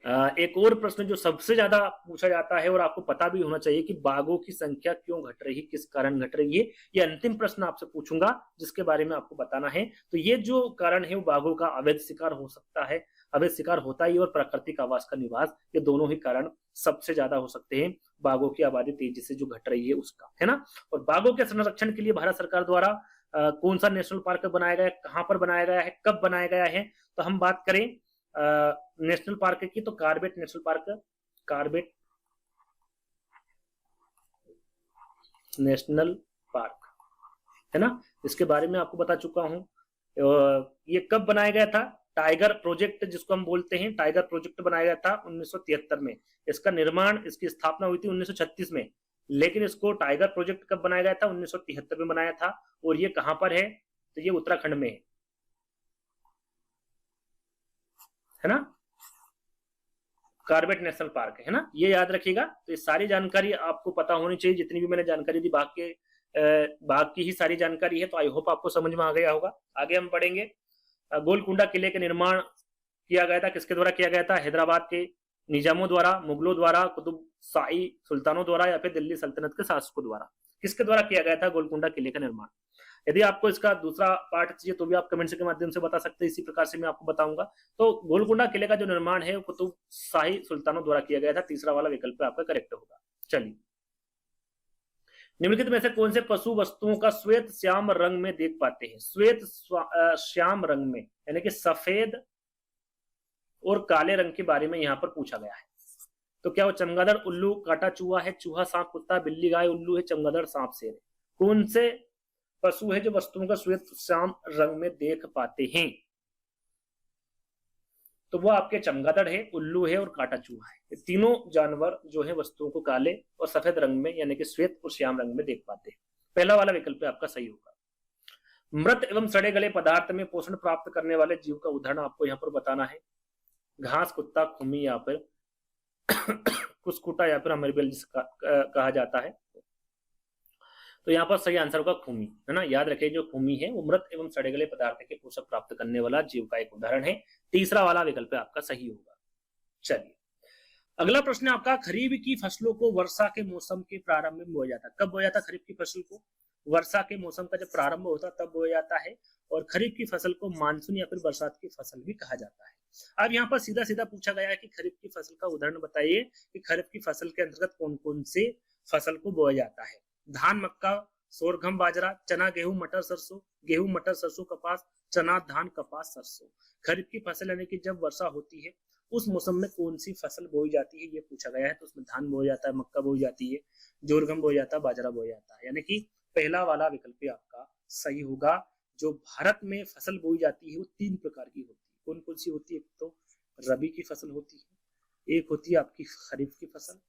एक और प्रश्न जो सबसे ज्यादा पूछा जाता है और आपको पता भी होना चाहिए कि बाघों की संख्या क्यों घट रही, किस कारण घट रही है, ये अंतिम प्रश्न आपसे पूछूंगा जिसके बारे में आपको बताना है। तो ये जो कारण है वो बाघों का अवैध शिकार हो सकता है, अवैध शिकार होता ही, और प्राकृतिक आवास का निवास, ये दोनों ही कारण सबसे ज्यादा हो सकते हैं बाघों की आबादी तेजी से जो घट रही है उसका, है ना। और बाघों के संरक्षण के लिए भारत सरकार द्वारा कौन सा नेशनल पार्क बनाया गया है, कहां पर बनाया गया है, कब बनाया गया है, तो हम बात करें नेशनल पार्क की तो Corbett national park, Corbett national park, है ना। इसके बारे में आपको बता चुका हूं। ये कब बनाया गया था? टाइगर प्रोजेक्ट जिसको हम बोलते हैं, टाइगर प्रोजेक्ट बनाया गया था 1973 में। इसका निर्माण, इसकी स्थापना हुई थी 1936 में, लेकिन इसको टाइगर प्रोजेक्ट कब बनाया गया था? 1973 में बनाया था। और ये कहां पर है? तो ये उत्तराखंड में है ना, कार्बेट नेशनल पार्क है ना, ये याद रखिएगा। तो ये सारी जानकारी आपको पता होनी चाहिए, जितनी भी मैंने जानकारी दी बाघ की ही सारी जानकारी है, तो आई होप आपको समझ में आ गया होगा। आगे हम पढ़ेंगे। गोलकुंडा किले का निर्माण किया गया था, किसके द्वारा किया गया था? हैदराबाद के निजामों द्वारा, मुगलों द्वारा, कुतुब शाही सुल्तानों द्वारा या फिर दिल्ली सल्तनत के शासकों द्वारा, किसके द्वारा किया गया था गोलकुंडा किले का निर्माण? यदि आपको इसका दूसरा पार्ट चाहिए तो भी आप कमेंट्स के माध्यम से बता सकते हैं, इसी प्रकार से मैं आपको बताऊंगा। तो गोलकुंडा किले का जो निर्माण है वो कुतुब शाही सुल्तानों द्वारा किया गया था, तीसरा वाला विकल्प आपका करेक्ट होगा। चलिए, निम्नलिखित में से कौन से पशु वस्तुओं का श्वेत श्याम रंग में देख पाते हैं? श्वेत श्याम रंग में यानी कि सफेद और काले रंग के बारे में यहाँ पर पूछा गया है। तो क्या वो चमगादड़, उल्लू, काटा चूहा है, चूहा, सांप, कुत्ता, बिल्ली, गाय, उल्लू है, चमगादड़, सांप, शेर है? कौन से पशु है जो वस्तुओं का श्वेत श्याम रंग में देख पाते हैं? तो वो आपके चमगादड़ है, उल्लू है और काटा चूहा है। ये तीनों जानवर जो है वस्तुओं को काले और सफेद रंग में यानी कि श्वेत और श्याम रंग में देख पाते हैं। पहला वाला विकल्प आपका सही होगा। मृत एवं सड़े गले पदार्थ में पोषण प्राप्त करने वाले जीव का उदाहरण आपको यहाँ पर बताना है। घास, कुत्ता, खुमी या फिर कुसकुटा या फिर अमरबेल जिसका कहा जाता है। तो यहाँ पर सही आंसर होगा खूमी, है ना। याद रखिए जो खूमी है वो मृत एवं सड़े गले पदार्थ के पोषक प्राप्त करने वाला जीव का एक उदाहरण है। तीसरा वाला विकल्प आपका सही होगा। चलिए, अगला प्रश्न आपका, खरीफ की फसलों को वर्षा के मौसम के प्रारंभ में बोया जाता है। कब बोया जाता है खरीफ की फसल को? वर्षा के मौसम का जब प्रारंभ होता है तब बोया जाता है। और खरीफ की फसल को मानसून या फिर बरसात की फसल भी कहा जाता है। अब यहाँ पर सीधा सीधा पूछा गया है कि खरीफ की फसल का उदाहरण बताइए कि खरीफ की फसल के अंतर्गत कौन कौन से फसल को बोया जाता है? धान, मक्का, सोरगम, बाजरा, चना, गेहूं, मटर, सरसों, गेहूं, मटर, सरसों, कपास, चना, धान, कपास, सरसों। खरीफ की फसल यानी कि जब वर्षा होती है उस मौसम में कौन सी फसल बोई जाती है ये पूछा गया है। तो उसमें धान बोया जाता है, मक्का बोई जाती है, जोरगम बोया जाता है, बाजरा बोया जाता है। यानी कि पहला वाला विकल्प आपका सही होगा। जो भारत में फसल बोई जाती है वो 3 प्रकार की होती है। कौन कौन सी होती है? तो रबी की फसल होती है, एक होती है आपकी खरीफ की फसल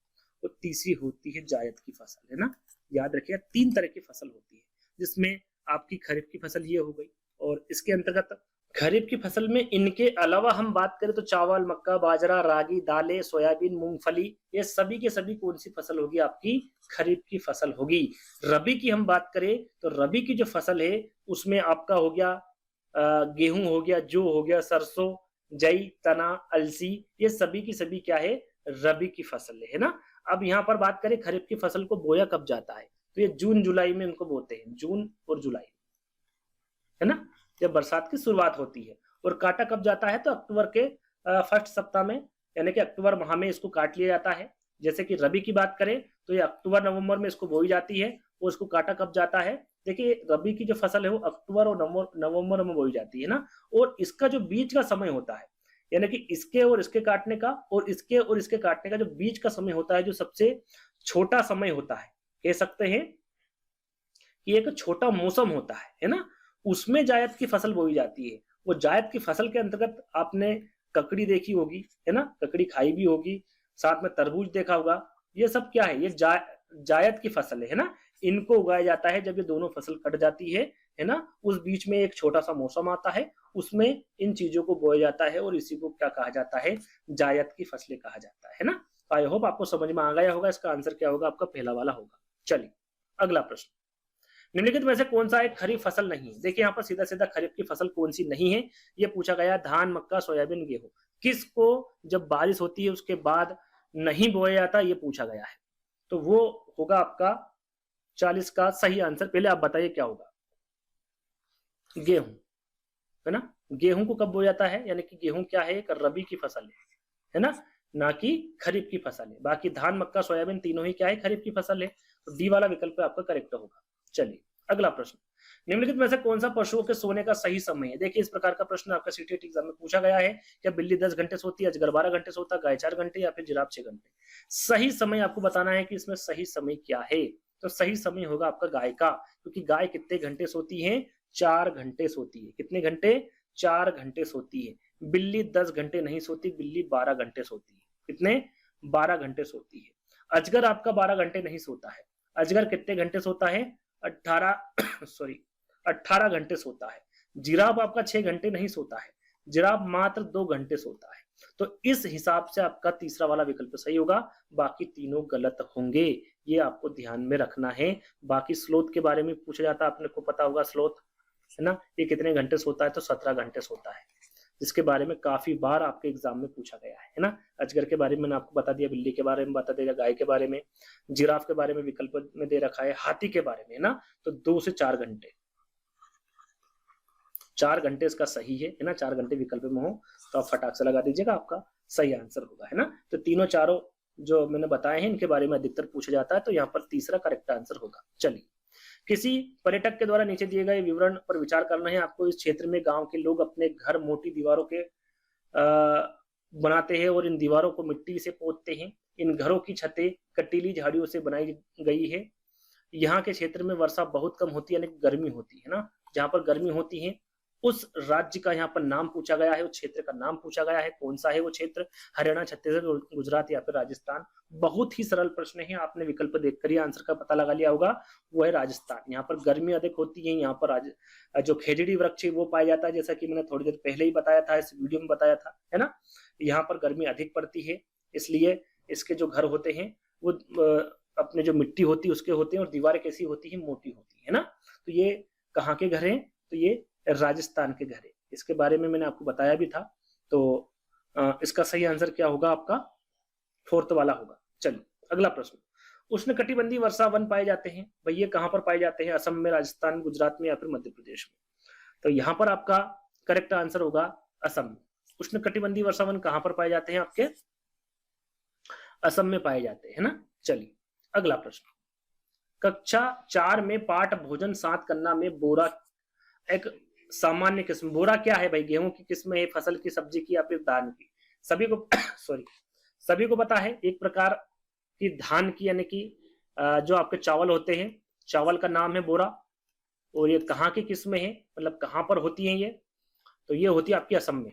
और तीसरी होती है जायद की फसल, है ना। याद रखिए 3 तरह की फसल होती है, जिसमें आपकी खरीफ की फसल ये हो गई। और इसके अंतर्गत खरीफ की फसल में इनके अलावा हम बात करें तो चावल, मक्का, बाजरा, रागी, दालें, सोयाबीन, मूंगफली, ये सभी के सभी कौन सी फसल होगी? आपकी खरीफ की फसल होगी। रबी की हम बात करें तो रबी की जो फसल है उसमें आपका हो गया गेहूं हो गया, जौ हो गया, सरसों, जई, तना, अलसी, ये सभी की सभी क्या है? रबी की फसल है ना। अब यहाँ पर बात करें खरीफ की फसल को बोया कब जाता है? तो ये जून जुलाई में इनको बोते हैं, जून और जुलाई, है ना, जब बरसात की शुरुआत होती है। और काटा कब जाता है? तो अक्टूबर के फर्स्ट सप्ताह में यानी कि अक्टूबर माह में इसको काट लिया जाता है। जैसे कि रबी की बात करें तो ये अक्टूबर नवंबर में इसको बोई जाती है और इसको काटा कब जाता है? देखिए रबी की जो फसल है वो अक्टूबर और नवंबर में बोई जाती है ना। और इसका जो बीच का समय होता है यानी कि इसके और इसके काटने का और इसके और इसके काटने का जो बीच का समय होता है, जो सबसे छोटा समय होता है, कह सकते हैं कि एक छोटा मौसम होता है ना, उसमें जायद की फसल बोई जाती है। वो जायद की फसल के अंतर्गत आपने ककड़ी देखी होगी, है ना, ककड़ी खाई भी होगी, साथ में तरबूज देखा होगा। ये सब क्या है, ये जायद की फसल है ना। इनको उगाया जाता है जब ये दोनों फसल कट जाती है ना। उस बीच में एक छोटा सा मौसम आता है, उसमें इन चीजों को बोया जाता है और इसी को क्या कहा जाता है, जायद की फसलें कहा जाता है ना। आई होप आपको समझ में आ गया होगा। इसका आंसर क्या होगा, आपका पहला वाला होगा। चलिए अगला प्रश्न, निम्नलिखित में से कौन सा एक खरीफ फसल नहीं है। देखिए यहाँ पर सीधा सीधा खरीफ की फसल कौन सी नहीं है, ये पूछा गया। धान, मक्का, सोयाबीन, गेहूं, किसको जब बारिश होती है उसके बाद नहीं बोया जाता, ये पूछा गया है। तो वो होगा आपका 40 का सही आंसर। पहले आप बताइए क्या होगा, गेहूं है ना। गेहूं को कब बोया जाता है, यानी कि गेहूं क्या है, एक रबी की फसल है ना कि खरीफ की फसल है। बाकी धान, मक्का, सोयाबीन तीनों ही क्या है, खरीफ की फसल है। तो डी वाला विकल्प आपका करेक्ट होगा। चलिए अगला प्रश्न, निम्नलिखित में से कौन सा पशुओं के सोने का सही समय है। देखिए इस प्रकार का प्रश्न आपका सीटीईटी एग्जाम में पूछा गया है। क्या बिल्ली 10 घंटे सोती है, अजगर 12 घंटे सोता है, गाय 4 घंटे या फिर जिराफ 6 घंटे। सही समय आपको बताना है कि इसमें सही समय क्या है। तो सही समय होगा आपका गाय का, क्योंकि गाय कितने घंटे सोती है, 4 घंटे सोती है। कितने घंटे, 4 घंटे सोती है। बिल्ली 10 घंटे नहीं सोती, बिल्ली 12 घंटे सोती है। कितने, 12 घंटे सोती है। अजगर आपका 12 घंटे नहीं सोता है। अजगर कितने घंटे सोता है, 18 घंटे सोता है। जिराफ आपका 6 घंटे नहीं सोता है, जिराफ मात्र 2 घंटे सोता है। तो इस हिसाब से आपका तीसरा वाला विकल्प सही होगा, बाकी तीनों गलत होंगे। ये आपको ध्यान में रखना है। बाकी स्लोथ के बारे में पूछा जाता है, आपने को पता होगा स्लोथ है ना, ये कितने घंटे सोता है, तो 17 घंटे सोता है, जिसके बारे में काफी बार आपके एग्जाम में पूछा गया है ना। अजगर के बारे में मैंने आपको बता दिया, बिल्ली के बारे में बता दिया, गाय के बारे में, जिराफ के बारे में विकल्प में दे रखा है, हाथी के बारे में ना, तो 2 से 4 घंटे, 4 घंटे इसका सही है ना। 4 घंटे विकल्प में हो तो आप फटाक से लगा दीजिएगा, आपका सही आंसर होगा है ना। तो तीनों चारों जो मैंने बताए हैं इनके बारे में अधिकतर पूछा जाता है, तो यहाँ पर तीसरा करेक्ट आंसर होगा। चलिए, किसी पर्यटक के द्वारा नीचे दिए गए विवरण पर विचार करना है आपको। इस क्षेत्र में गांव के लोग अपने घर मोटी दीवारों के बनाते हैं और इन दीवारों को मिट्टी से पोतते हैं। इन घरों की छतें कटीली झाड़ियों से बनाई गई है। यहाँ के क्षेत्र में वर्षा बहुत कम होती है, यानी गर्मी होती है ना। जहाँ पर गर्मी होती है उस राज्य का यहाँ पर नाम पूछा गया है, उस क्षेत्र का नाम पूछा गया है। कौन सा है वो क्षेत्र, हरियाणा, छत्तीसगढ़, गुजरात या फिर राजस्थान। बहुत ही सरल प्रश्न है, आपने विकल्प देखकर ही आंसर का पता लगा लिया होगा। वो है राजस्थान। यहाँ पर गर्मी अधिक होती है। यहाँ पर जो खेजड़ी वृक्ष है वो पाया जाता है, जैसा कि मैंने थोड़ी देर पहले ही बताया था, इस वीडियो में बताया था है ना। यहाँ पर गर्मी अधिक पड़ती है, इसलिए इसके जो घर होते हैं वो अपने जो मिट्टी होती है उसके होते हैं, और दीवारें कैसी होती है, मोटी होती है ना। तो ये कहाँ के घर हैं, तो ये राजस्थान के घर है। इसके बारे में मैंने आपको बताया भी था। तो इसका सही आंसर क्या होगा, आपका 4th वाला होगा। चलिए अगला प्रश्न, उष्णकटिबंधीय वर्षा वन पाए जाते हैं। भाई ये कहां पर पाए जाते हैं, असम में, राजस्थान, गुजरात में या फिर मध्य प्रदेश में। तो यहाँ पर आपका करेक्ट आंसर होगा असम में। उष्णकटिबंधीय वर्षा वन कहां पर पाए जाते हैं, आपके असम में पाए जाते हैं ना। चलिए अगला प्रश्न, कक्षा 4 में पाठ भोजन 7 कन्ना में बोरा एक सामान्य किस्म। बोरा क्या है भाई, गेहूं की किस्म है, फसल की, सब्जी की या फिर धान की। सभी को सभी को पता है, एक प्रकार की धान की, यानी कि जो आपके चावल होते हैं, चावल का नाम है बोरा। और ये कहाँ की किस्म है, मतलब कहाँ पर होती है ये, तो ये होती है आपकी असम में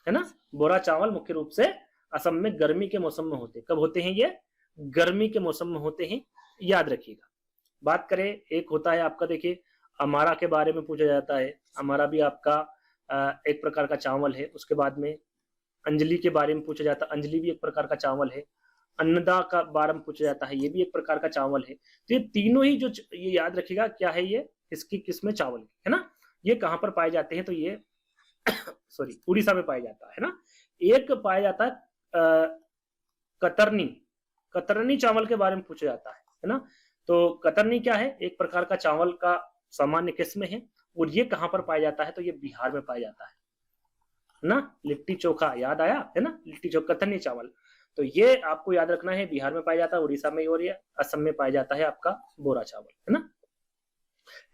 है ना। बोरा चावल मुख्य रूप से असम में गर्मी के मौसम में होते हैं। कब होते हैं ये, गर्मी के मौसम में होते हैं, याद रखिएगा। बात करें, एक होता है आपका, देखिए अमारा के बारे में पूछा जाता है। अमारा भी आपका एक प्रकार का चावल है। उसके बाद में अंजलि के बारे में पूछा जाता है, अंजलि भी एक प्रकार का चावल है। अन्नदा का बारे में पूछा जाता है, ये भी एक प्रकार का चावल है। तो ये तीनों ही जो, ये याद रखिएगा क्या है, ये इसकी किस्में चावल की है ना। ये कहाँ पर पाए जाते हैं, तो ये उड़ीसा में पाया जाता है ना। एक पाया जाता है कतरनी, कतरनी चावल के बारे में पूछा जाता है ना। तो कतरनी क्या है, एक प्रकार का चावल का सामान्य किस्म है। और ये कहां पर पाया जाता है, तो ये बिहार में पाया जाता है ना। लिट्टी चोखा याद आया है ना, लिट्टी चोखा, कतरनी चावल। तो ये आपको याद रखना है, बिहार में पाया जाता है, उड़ीसा में, और ये असम में पाया जाता है आपका बोरा चावल है ना।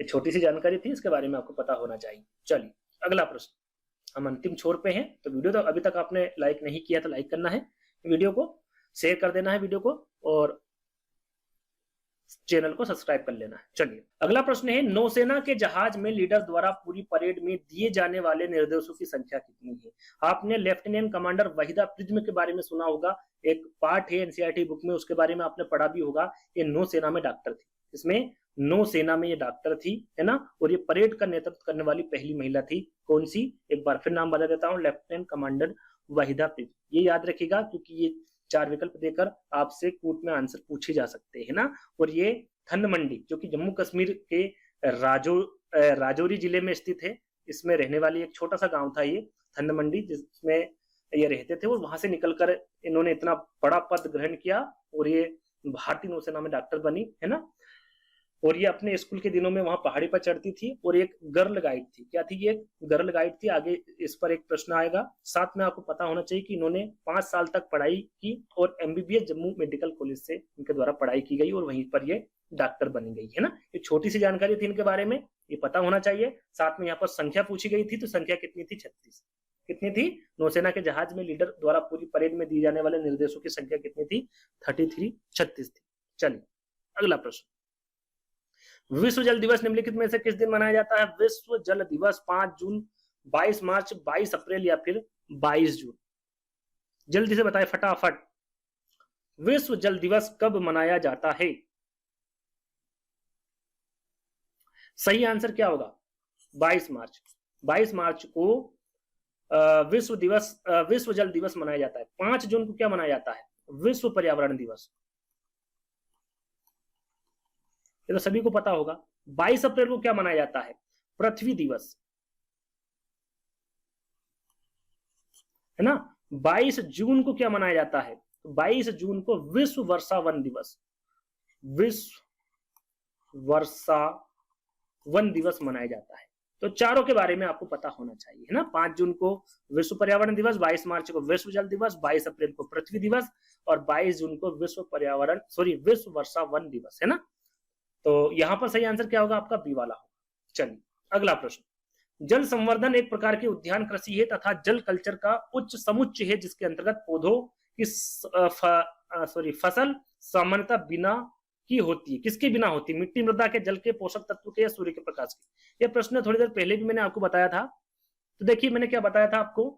ये छोटी सी जानकारी थी, इसके बारे में आपको पता होना चाहिए। चलिए अगला प्रश्न, हम अंतिम छोर पे हैं। तो वीडियो तो अभी तक आपने लाइक नहीं किया तो लाइक करना है, वीडियो को शेयर कर देना है वीडियो को, और चैनल को सब्सक्राइब कर लेना है। चलिए अगला प्रश्न है, नौसेना के जहाज में लीडर द्वारा पूरी परेड में दिए जाने वाले निर्देशों की संख्या कितनी है? आपने लेफ्टिनेंट कमांडर वहीदा प्रिज्म के बारे में सुना होगा, एक पार्ट है एनसीईआरटी बुक में, उसके बारे में आपने पढ़ा भी होगा। ये नौसेना में डॉक्टर थी, इसमें नौसेना में ये डॉक्टर थी, है ना, और ये परेड का नेतृत्व करने वाली पहली महिला थी। कौन सी? एक बार फिर नाम बता देता हूँ, लेफ्टिनेंट कमांडर वहीदा प्रिज्म। ये याद रखिएगा क्योंकि ये 4 विकल्प देकर आपसे कोर्ट में आंसर पूछे जा सकते हैं ना। और ये थनमंडी जो कि जम्मू कश्मीर के राजौरी जिले में स्थित है, इसमें रहने वाली एक छोटा सा गांव था ये थनमंडी, जिसमें ये रहते थे, और वहां से निकलकर इन्होंने इतना बड़ा पद ग्रहण किया और ये भारतीय नौसेना में डॉक्टर बनी, है ना। और ये अपने स्कूल के दिनों में वहां पहाड़ी पर चढ़ती थी, और एक गर्ल गाइड थी। क्या थी ये? गर्ल गाइड थी। आगे इस पर एक प्रश्न आएगा। साथ में आपको पता होना चाहिए कि इन्होंने 5 साल तक पढ़ाई की और एमबीबीएस जम्मू मेडिकल कॉलेज से इनके द्वारा पढ़ाई की गई और वहीं पर ये डॉक्टर बनी गई, है ना। ये छोटी सी जानकारी थी इनके बारे में, ये पता होना चाहिए। साथ में यहाँ पर संख्या पूछी गई थी, तो संख्या कितनी थी? 36। कितनी थी? नौसेना के जहाज में लीडर द्वारा पूरी परेड में दिए जाने वाले निर्देशों की संख्या कितनी थी? 33, 36 थी। चलिए अगला प्रश्न, विश्व जल दिवस निम्नलिखित में से किस दिन मनाया जाता है? विश्व जल दिवस 5 जून, 22 मार्च, 22 अप्रैल या फिर 22 जून? जल्दी से बताएं फटाफट, विश्व जल दिवस कब मनाया जाता है? सही आंसर क्या होगा? 22 मार्च। 22 मार्च को विश्व जल दिवस मनाया जाता है। 5 जून को क्या मनाया जाता है? विश्व पर्यावरण दिवस, ये तो सभी को पता होगा। 22 अप्रैल को क्या मनाया जाता है? पृथ्वी दिवस, है ना। 22 जून को क्या मनाया जाता है? 22 जून को विश्व वर्षा वन दिवस, विश्व वर्षा वन दिवस मनाया जाता है। तो चारों के बारे में आपको पता होना चाहिए, है ना। 5 जून को विश्व पर्यावरण दिवस, 22 मार्च को विश्व जल दिवस, 22 अप्रैल को पृथ्वी दिवस और 22 जून को विश्व वर्षा वन दिवस, है ना। तो यहां पर सही आंसर क्या होगा? आपका बी वाला होगा। चलिए अगला प्रश्न, जल संवर्धन एक प्रकार की उद्यान कृषि है तथा जल कल्चर का उच्च समुच्चय है जिसके अंतर्गत पौधों की फसल सामान्यतः बिना की होती है। किसके बिना होती है? मिट्टी, मृदा के, जल के, पोषक तत्व के या सूर्य के प्रकाश के? यह प्रश्न थोड़ी देर पहले भी मैंने आपको बताया था। तो देखिए मैंने क्या बताया था आपको,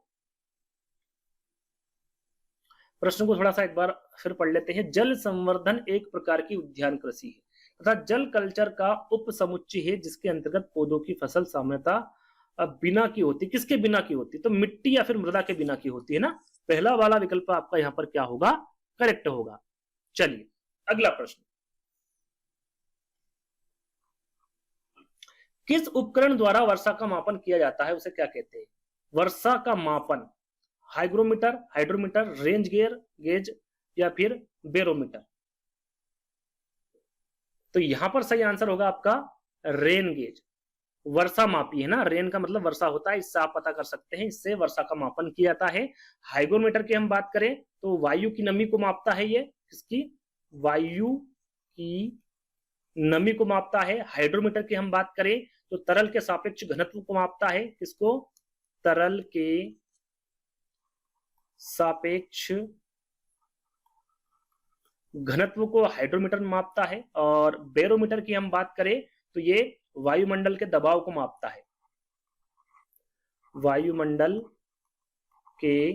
प्रश्न को थोड़ा सा एक बार फिर पढ़ लेते हैं। जल संवर्धन एक प्रकार की उद्यान कृषि है तथा जल कल्चर का उप समुच्चय है जिसके अंतर्गत पौधों की फसल सामान्यतः बिना की होती। किसके बिना की होती? तो मिट्टी या फिर मृदा के बिना की होती है ना। पहला वाला विकल्प आपका यहां पर क्या होगा? करेक्ट होगा। चलिए अगला प्रश्न, किस उपकरण द्वारा वर्षा का मापन किया जाता है, उसे क्या कहते हैं? वर्षा का मापन, हाइग्रोमीटर, हाइड्रोमीटर, रेंज गेज या फिर बैरोमीटर? तो यहां पर सही आंसर होगा आपका रेन गेज। वर्षा मापी, है ना। रेन का मतलब वर्षा होता है, इससे आप पता कर सकते हैं, इससे वर्षा का मापन किया जाता है। हाइग्रोमीटर की हम बात करें तो वायु की नमी को मापता है, ये किसकी? वायु की नमी को मापता है। हाइड्रोमीटर की हम बात करें तो तरल के सापेक्ष घनत्व को मापता है। किसको? तरल के सापेक्ष घनत्व को हाइड्रोमीटर मापता है। और बैरोमीटर की हम बात करें तो ये वायुमंडल के दबाव को मापता है, वायुमंडल के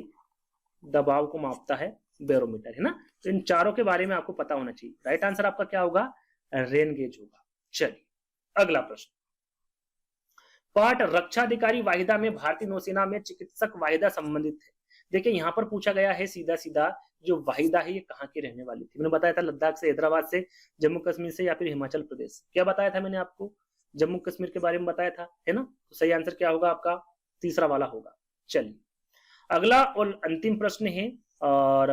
दबाव को मापता है बैरोमीटर, है ना। तो इन चारों के बारे में आपको पता होना चाहिए। राइट आंसर आपका क्या होगा? रेन गेज होगा। चलिए अगला प्रश्न, पाठ रक्षाधिकारी वाहिदा में भारतीय नौसेना में चिकित्सक वाहिदा संबंधित है। देखिए यहां पर पूछा गया है सीधा सीधा, जो वाहिदा है ये कहाँ की रहने वाली थी? मैंने बताया था लद्दाख से, हैदराबाद से, जम्मू कश्मीर से या फिर हिमाचल प्रदेश। क्या बताया था मैंने आपको? जम्मू कश्मीर के बारे में बताया था, है ना। तो सही आंसर क्या होगा आपका? तीसरा वाला होगा। चलिए अगला और अंतिम प्रश्न है, और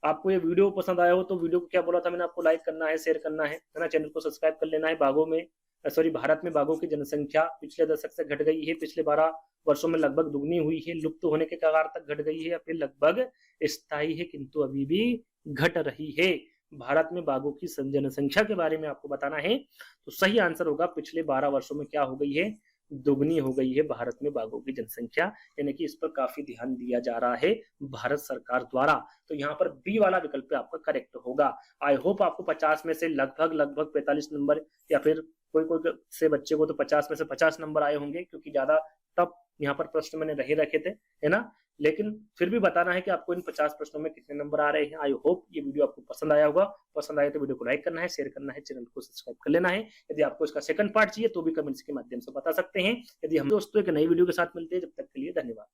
आपको ये वीडियो पसंद आया हो तो वीडियो को क्या बोला था मैंने आपको? लाइक करना है, शेयर करना है ना, चैनल को सब्सक्राइब कर लेना है। भारत में बाघों की जनसंख्या पिछले दशक से घट गई है, पिछले 12 वर्षों में लगभग दुगनी हुई है, लुप्त होने के कगार तक घट गई है या फिर लगभग स्थायी है किंतु अभी भी घट रही है। भारत में बाघों की जनसंख्या के बारे में आपको बताना है। तो सही आंसर होगा पिछले 12 वर्षों में क्या हो गई है? दुगनी हो गई है भारत में बाघों की जनसंख्या, यानी कि इस पर काफी ध्यान दिया जा रहा है भारत सरकार द्वारा। तो यहाँ पर बी वाला विकल्प आपका करेक्ट होगा। आई होप आपको 50 में से लगभग 45 नंबर, या फिर कोई कोई से बच्चे को तो 50 में से 50 नंबर आए होंगे, क्योंकि ज्यादा टफ यहाँ पर प्रश्न मैंने नहीं रखे थे, है ना। लेकिन फिर भी बताना है कि आपको इन 50 प्रश्नों में कितने नंबर आ रहे हैं। आई होप ये वीडियो आपको पसंद आया होगा। पसंद आए तो वीडियो को लाइक करना है, शेयर करना है, चैनल को सब्सक्राइब कर लेना है। यदि आपको इसका सेकंड पार्ट चाहिए तो भी कमेंट्स के माध्यम से बता सकते हैं। यदि हम दोस्तों एक नई वीडियो के साथ मिलते हैं, जब तक के लिए धन्यवाद।